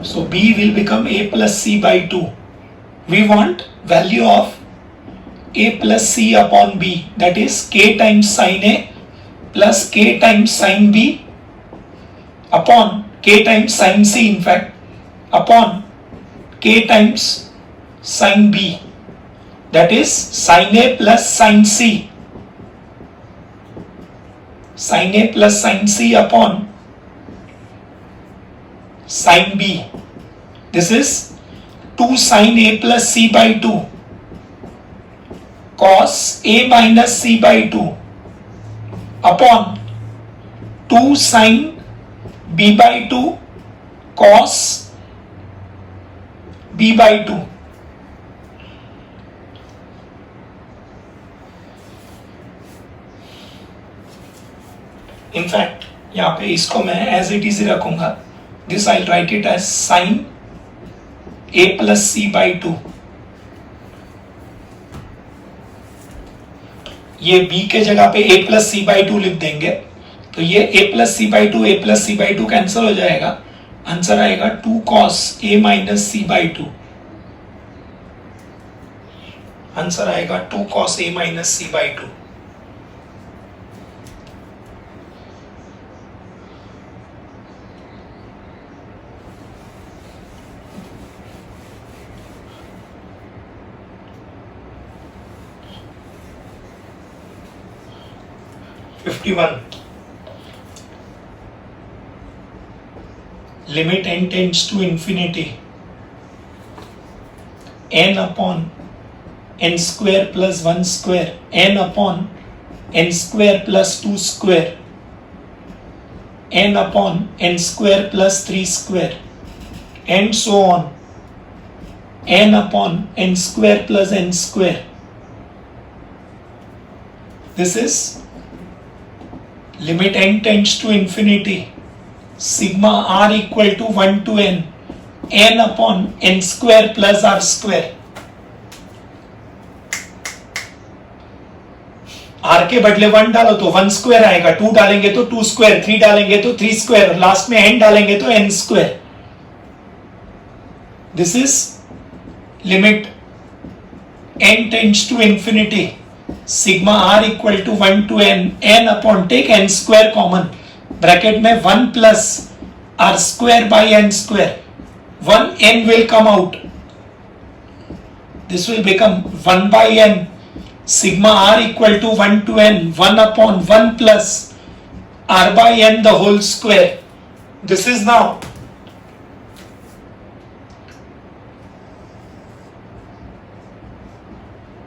So B will become A plus C by 2. We want value of A plus C upon B, that is K times sin A plus K times sin B upon K times sin C, in fact, upon K times sin B, that is sin A plus sin C, sin A plus sin C upon sin B. This is 2 sin A plus C by 2 cos A minus C by 2 upon 2 sin B by 2 cos B by 2. In fact, यहाँ पे इसको मैं as it is रखूंगा। This I write it as sine A plus C by 2। ये b के जगह पे a plus C by 2 लिख देंगे, तो ये a plus C by 2 a plus C by 2 cancel हो जाएगा। आंसर आएगा 2 cos a minus C by 2। Answer आएगा 2 cos a minus C by 2। Limit n tends to infinity, n upon n square plus 1 square, n upon n square plus 2 square, n upon n square plus 3 square, and so on, n upon n square plus n square. This is limit n tends to infinity, sigma r equal to 1 to n, n upon n square plus r square. r के बदले 1 डालो तो 1 square आएगा, 2 डालेंगे तो 2 square, 3 डालेंगे तो 3 square, last में n डालेंगे तो n square. This is limit n tends to infinity, sigma r equal to 1 to n, n upon, take n square common, bracket में 1 plus r square by n square, 1 n will come out, this will become 1 by n, sigma r equal to 1 to n, 1 upon 1 plus r by n the whole square. This is now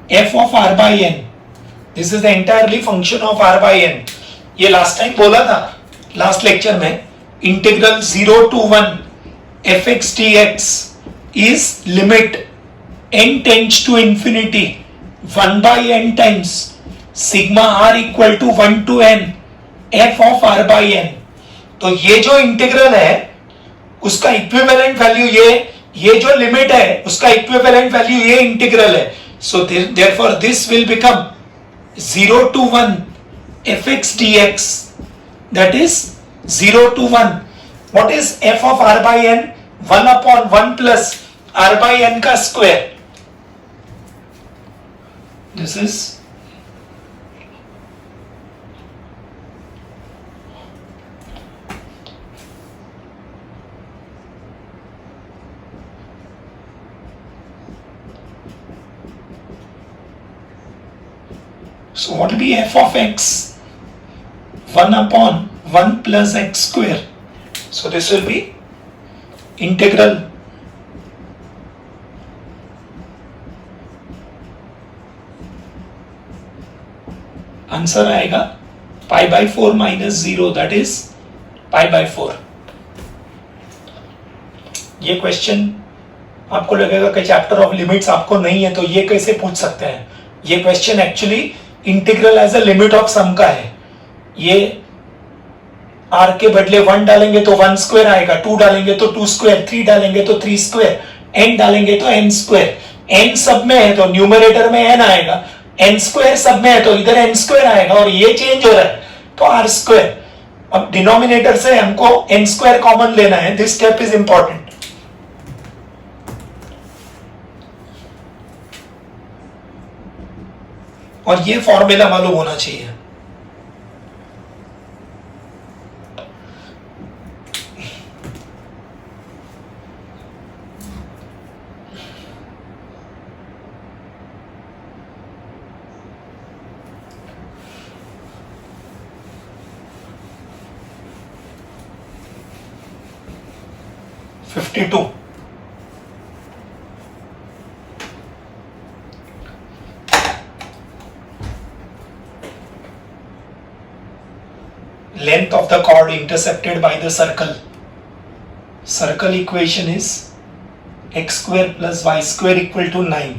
f of r by n. This is the entirely function of r by n. ये last time बोला था last lecture में, integral 0 to 1 fx dx is limit n tends to infinity 1 by n times sigma r equal to 1 to n f of r by n. तो ये जो integral है उसका equivalent value ये जो लिमिट है उसका इक्विवेलेंट वैल्यू ये इंटीग्रल है। So therefore this will become 0 to 1 fx dx, that is 0 to 1. What is f of r by n? 1 upon 1 plus r by n का square. This is so what will be f of x? 1 upon 1 plus x square. So this will be integral answer आएगा pi by 4 minus 0 that is pi by 4. ये question आपको लगेगा कि chapter of limits आपको नहीं है तो ये कैसे पूछ सकते हैं. ये question actually integral as a limit of sum का है. ये r के बदले 1 डालेंगे तो 1 स्क्वायर आएगा, 2 डालेंगे तो 2 स्क्वायर, 3 डालेंगे तो 3 स्क्वायर, n डालेंगे तो n स्क्वायर. n सब में है तो न्यूमरेटर में n आएगा, n स्क्वायर सब में है तो इधर n स्क्वायर आएगा और ये चेंज हो रहा है तो r स्क्वायर. अब डिनोमिनेटर से हमको n स्क्वायर कॉमन लेना है. This step is important. और ये फॉर्मूला मालूम होना चाहिए. Two length of the chord intercepted by the circle. Circle equation is x square plus y square equal to 9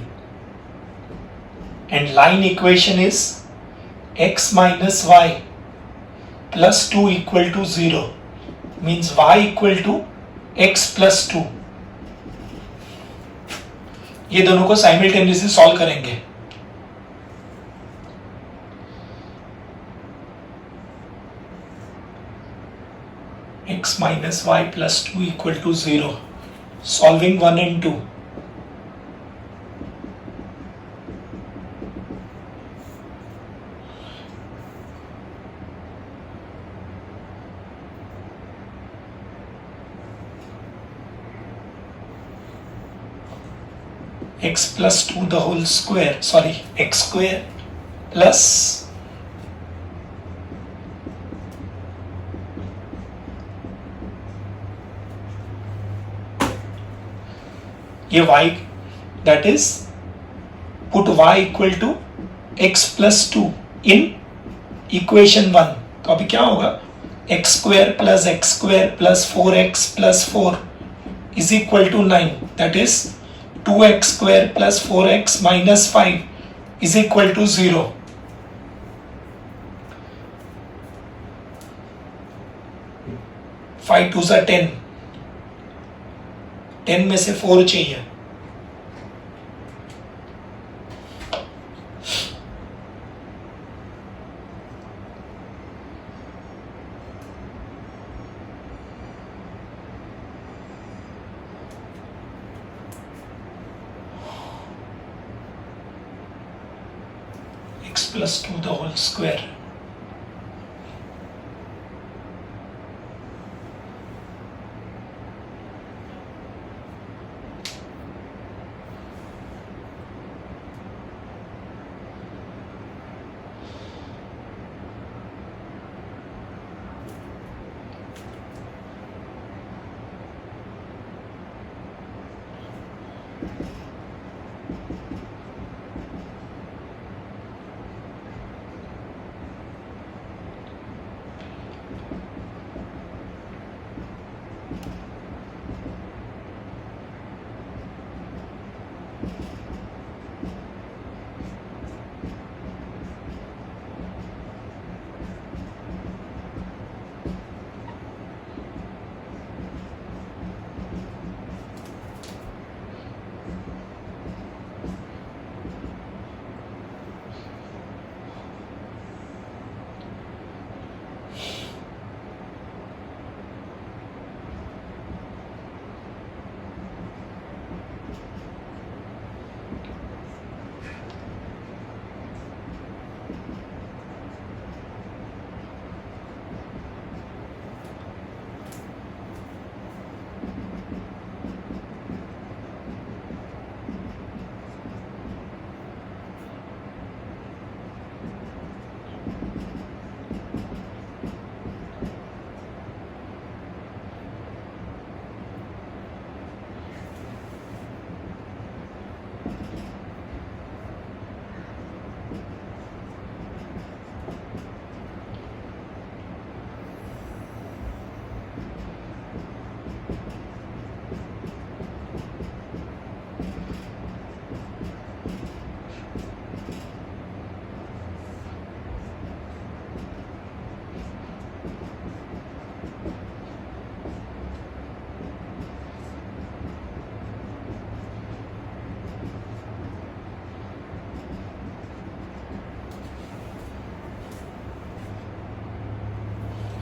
and line equation is x minus y plus 2 equal to 0 means y equal to x plus 2. ये दोनों को simultaneously solve करेंगे. x minus y plus 2 equal to 0. Solving 1 and 2. x plus 2 the whole square, sorry, x square plus ये y that is put y equal to x plus 2 in equation 1. तो अभी क्या होगा x square plus 4x plus 4 is equal to 9. That is 2x square plus 4x minus 5 is equal to 0. Five twos are 10. 10 में से 4 चाहिए. x plus 2 the whole square.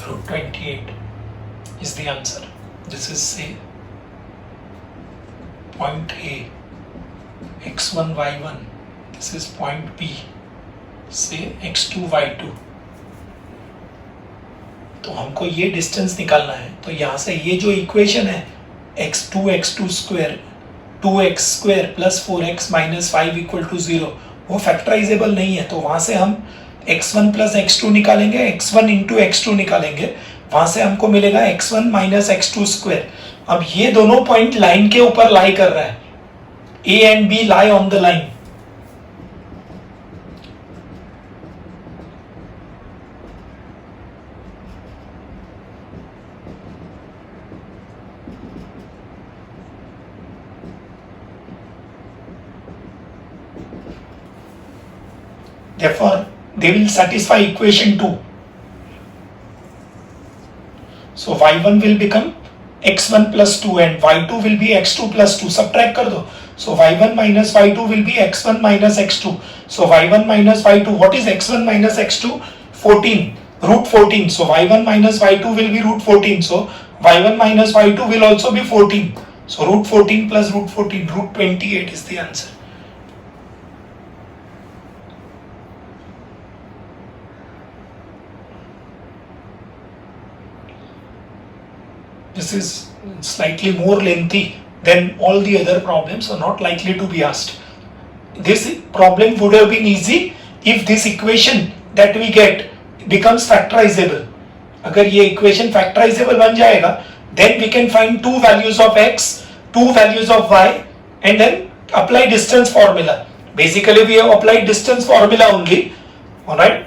root 28 is the answer. This is say point A, x1 y1. This is point B, say x2 y2. तो हमको ये distance निकालना है, तो यहाँ से ये जो इक्वेशन है x2 square 2x square plus 4x minus 5 equal to 0 वो फैक्टराइजेबल नहीं है, तो वहाँ से हम x1 प्लस x2 निकालेंगे, x1 इंटू x2 निकालेंगे, वहाँ से हमको मिलेगा x1 माइनस x2 स्क्वायर. अब ये दोनों पॉइंट लाइन के ऊपर लाई कर रहा है, A and B lie on the line. Therefore, they will satisfy equation 2. So y1 will become x1 plus 2 and y2 will be x2 plus 2. Subtract कर दो. So y1 minus y2 will be x1 minus x2. So y1 minus y2, what is x1 minus x2? 14, root 14. So y1 minus y2 will be root 14. So y1 minus y2 will also be 14. So root 14 plus root 14, root 28 is the answer. This is slightly more lengthy than all the other problems, so not likely to be asked. This problem would have been easy if this equation that we get becomes factorizable. अगर ये equation factorizable बन जाएगा, then we can find two values of x, two values of y, and then apply distance formula. Basically, we have applied distance formula only. All right.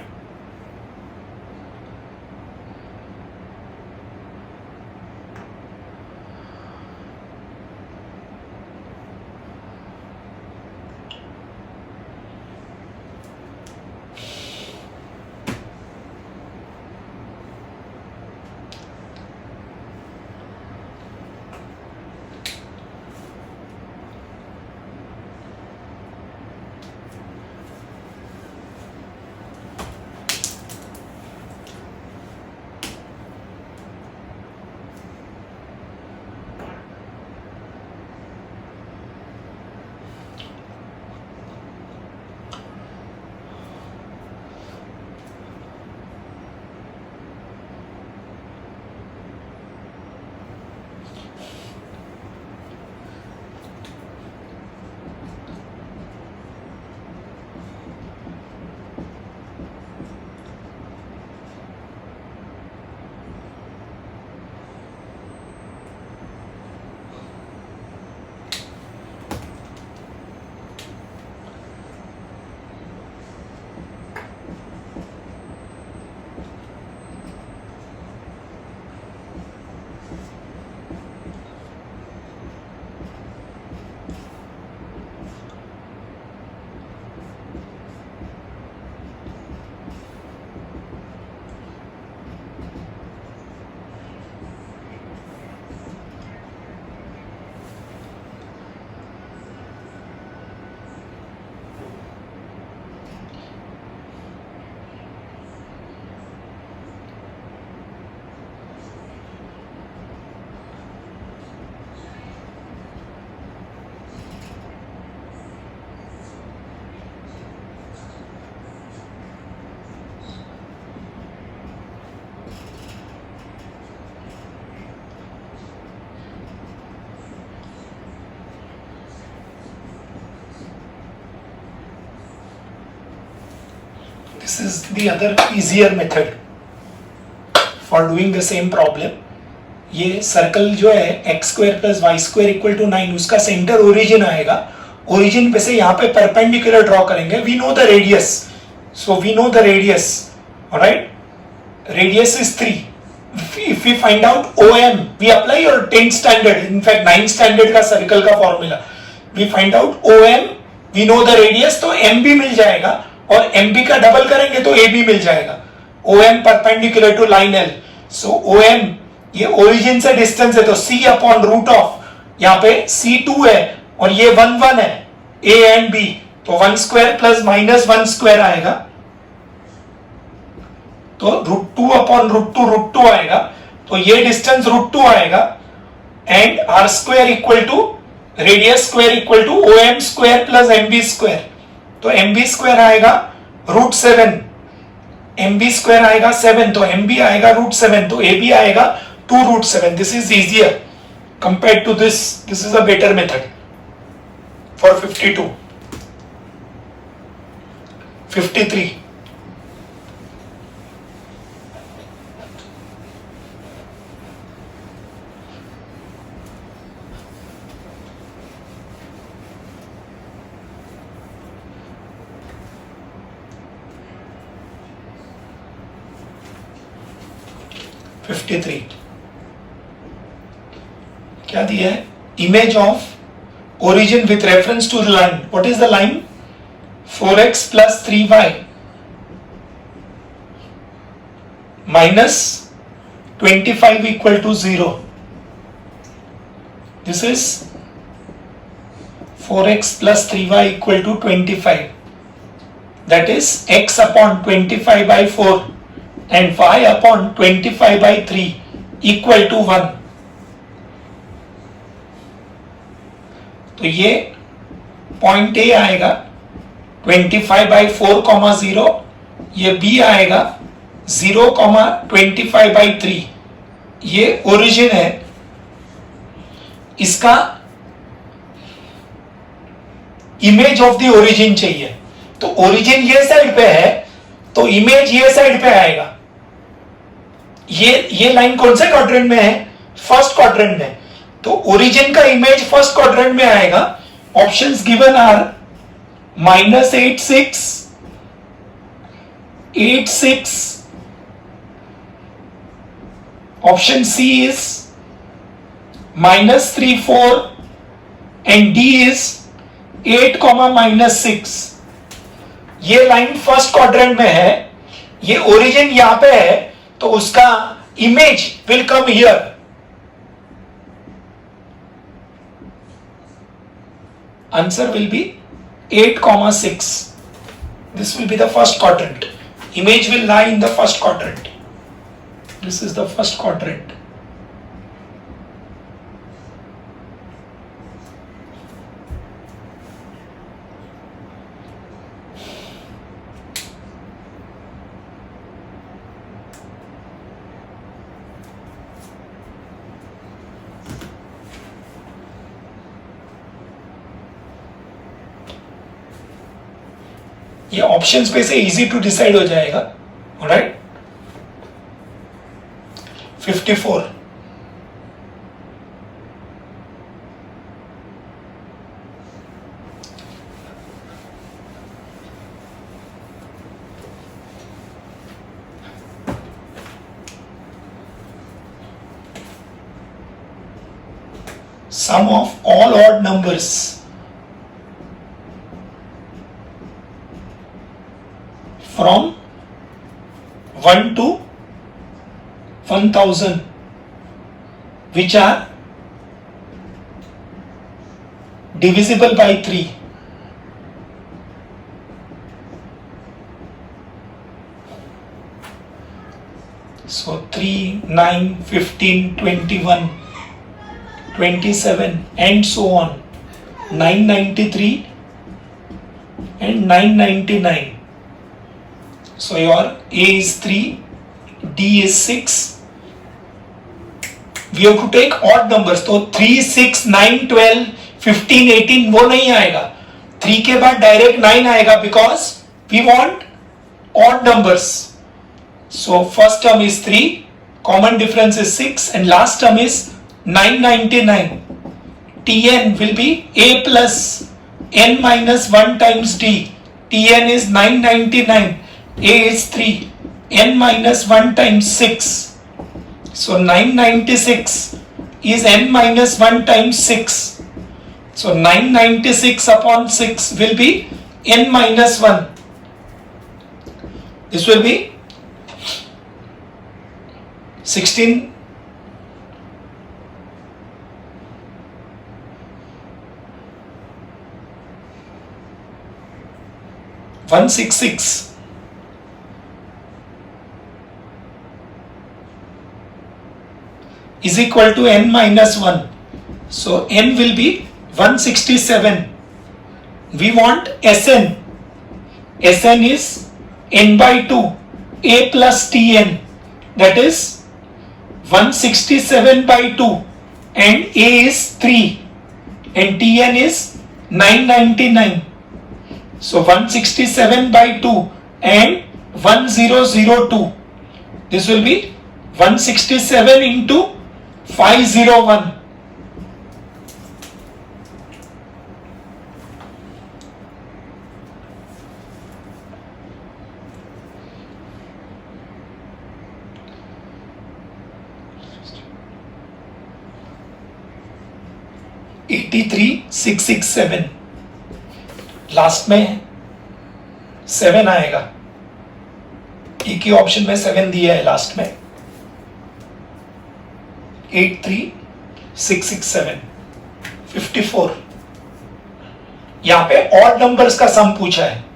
This is the other easier method for doing the same problem. ये circle जो है x square plus y square equal to 9, उसका centre origin आएगा. Origin पे से यहाँ पे perpendicular draw करेंगे. We know the radius, so we know the radius. Alright, radius is 3. If we find out OM, we apply your 10th standard, in fact 9th standard का circle का formula. We find out OM, we know the radius, तो MB मिल जाएगा, और MB का double करेंगे तो AB मिल जाएगा. OM perpendicular to line L. So OM ये ओरिजिन से डिस्टेंस है, तो C अपॉन रूट ऑफ, यहाँ पे C2 है और ये 1 1 है, A एंड B, तो 1 स्क्वायर प्लस माइनस 1 स्क्वायर आएगा. तो √2/√2 आएगा, तो ये डिस्टेंस √2 आएगा, and r square equal to radius square equal to OM square plus MB square, तो MB स्क्वायर आएगा √7, MB स्क्वायर आएगा 7, तो MB आएगा √7, तो AB आएगा 2√7. This is easier compared to this. This is a better method for 52. 53. क्या दिया है? Image of origin with reference to line. What is the line? 4x plus 3y minus 25 equal to 0. This is 4x plus 3y equal to 25. That is x upon 25 by 4 and y upon 25 by 3 equal to 1. तो ये point A आएगा 25 by 4, 0, ये B आएगा 0, 25 by 3. ये origin है. इसका image of the origin चाहिए. तो ओरिजिन ये साइड पे है, तो इमेज ये साइड पे आएगा. ये लाइन कौन से क्वाड्रेंट में है? फर्स्ट क्वाड्रेंट में. तो ओरिजिन का इमेज फर्स्ट क्वाड्रेंट में आएगा. Options given are -8, 6, 8, 6. Option C is -3, 4 and D is 8, -6. ये लाइन फर्स्ट क्वाड्रेंट में है, ये ओरिजिन यहां पे है, तो उसका image will come here. Answer will be 8, 6. This will be the first quadrant. Image will lie in the first quadrant. This is the first quadrant. ये ऑप्शंस पे से इजी टू डिसाइड हो जाएगा. Alright. 54. Sum of all odd numbers from 1 to 1000 which are divisible by 3. So 3, 9, 15, 21, 27 and so on. 993 and 999. So your A is 3, D is 6. We have to take odd numbers. तो 3, 6, 9, 12, 15, 18 वो नहीं आएगा. 3 के बाद direct 9 आएगा because we want odd numbers. So first term is 3, common difference is 6 and last term is 999. Tn will be A plus n minus 1 times D. Tn is 999. A is 3, n minus 1 times 6. So 996 is n minus 1 times 6. So 996 upon 6 will be n minus 1. This will be 16. 166. is equal to n minus 1. So n will be 167. We want Sn. Sn is n by 2 a plus Tn, that is 167 by 2, and a is 3 and Tn is 999. So 167 by 2 and 1002. This will be 167 into 501. $83,667. Last में 7 आएगा, एक ही option में 7 दिया है last में. 83,667 54. यहां पे odd numbers का सम पूछा है.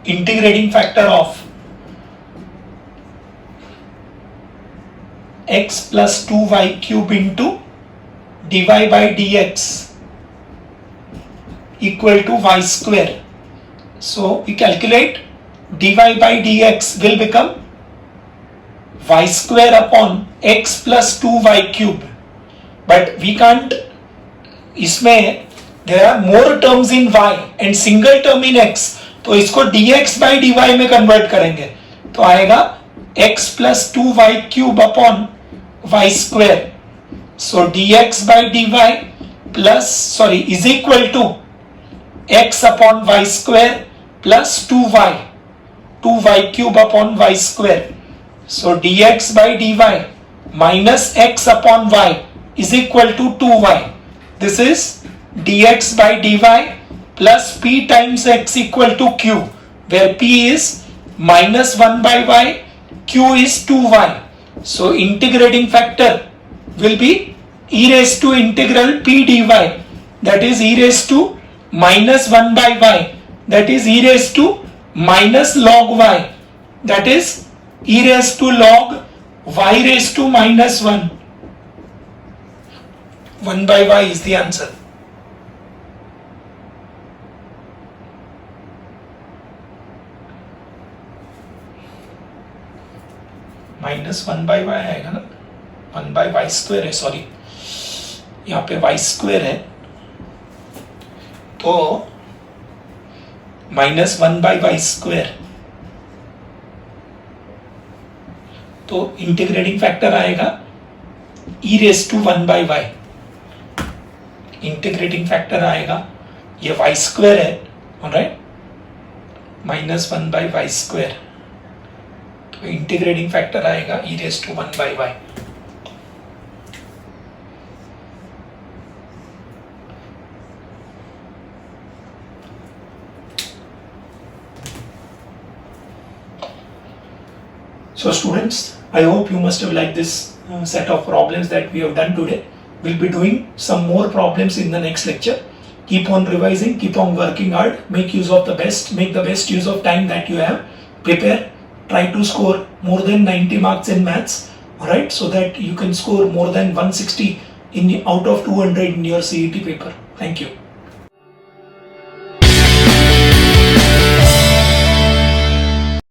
Integrating factor of x plus 2y cube into dy by dx equal to y square. So we calculate dy by dx will become y square upon x plus 2y cube. But we can't, इसमें there are more terms in y and single term in x, तो इसको dx by dy में convert करेंगे तो आएगा x plus 2y cube upon y square. So dx by dy is equal to x upon y square plus 2y cube upon y square. So dx by dy minus x upon y is equal to 2y. This is dx by dy plus p times x equal to q, where p is minus 1 by y, q is 2y. So integrating factor will be e raised to integral p dy, that is e raised to minus 1 by y, that is e raised to minus log y, that is e raised to log y raised to minus 1. 1 by y is the answer. Minus 1 by y आएगा ना, 1 by y square है, sorry यहाँ पे y square है तो minus 1 by y square, तो integrating factor आएगा e raise to 1 by y. Integrating factor आएगा, ये y स्क्वायर है, alright, minus 1 by y square, तो इंटीग्रेटिंग फैक्टर आएगा e raise to 1 by y. So students, I hope you must have liked this set of problems that we have done today. We'll be doing some more problems in the next lecture. Keep on revising, keep on working hard, make use of the best, make the best use of time that you have. Prepare, try to score more than 90 marks in maths, alright, so that you can score more than 160 out of 200 in your CET paper. Thank you.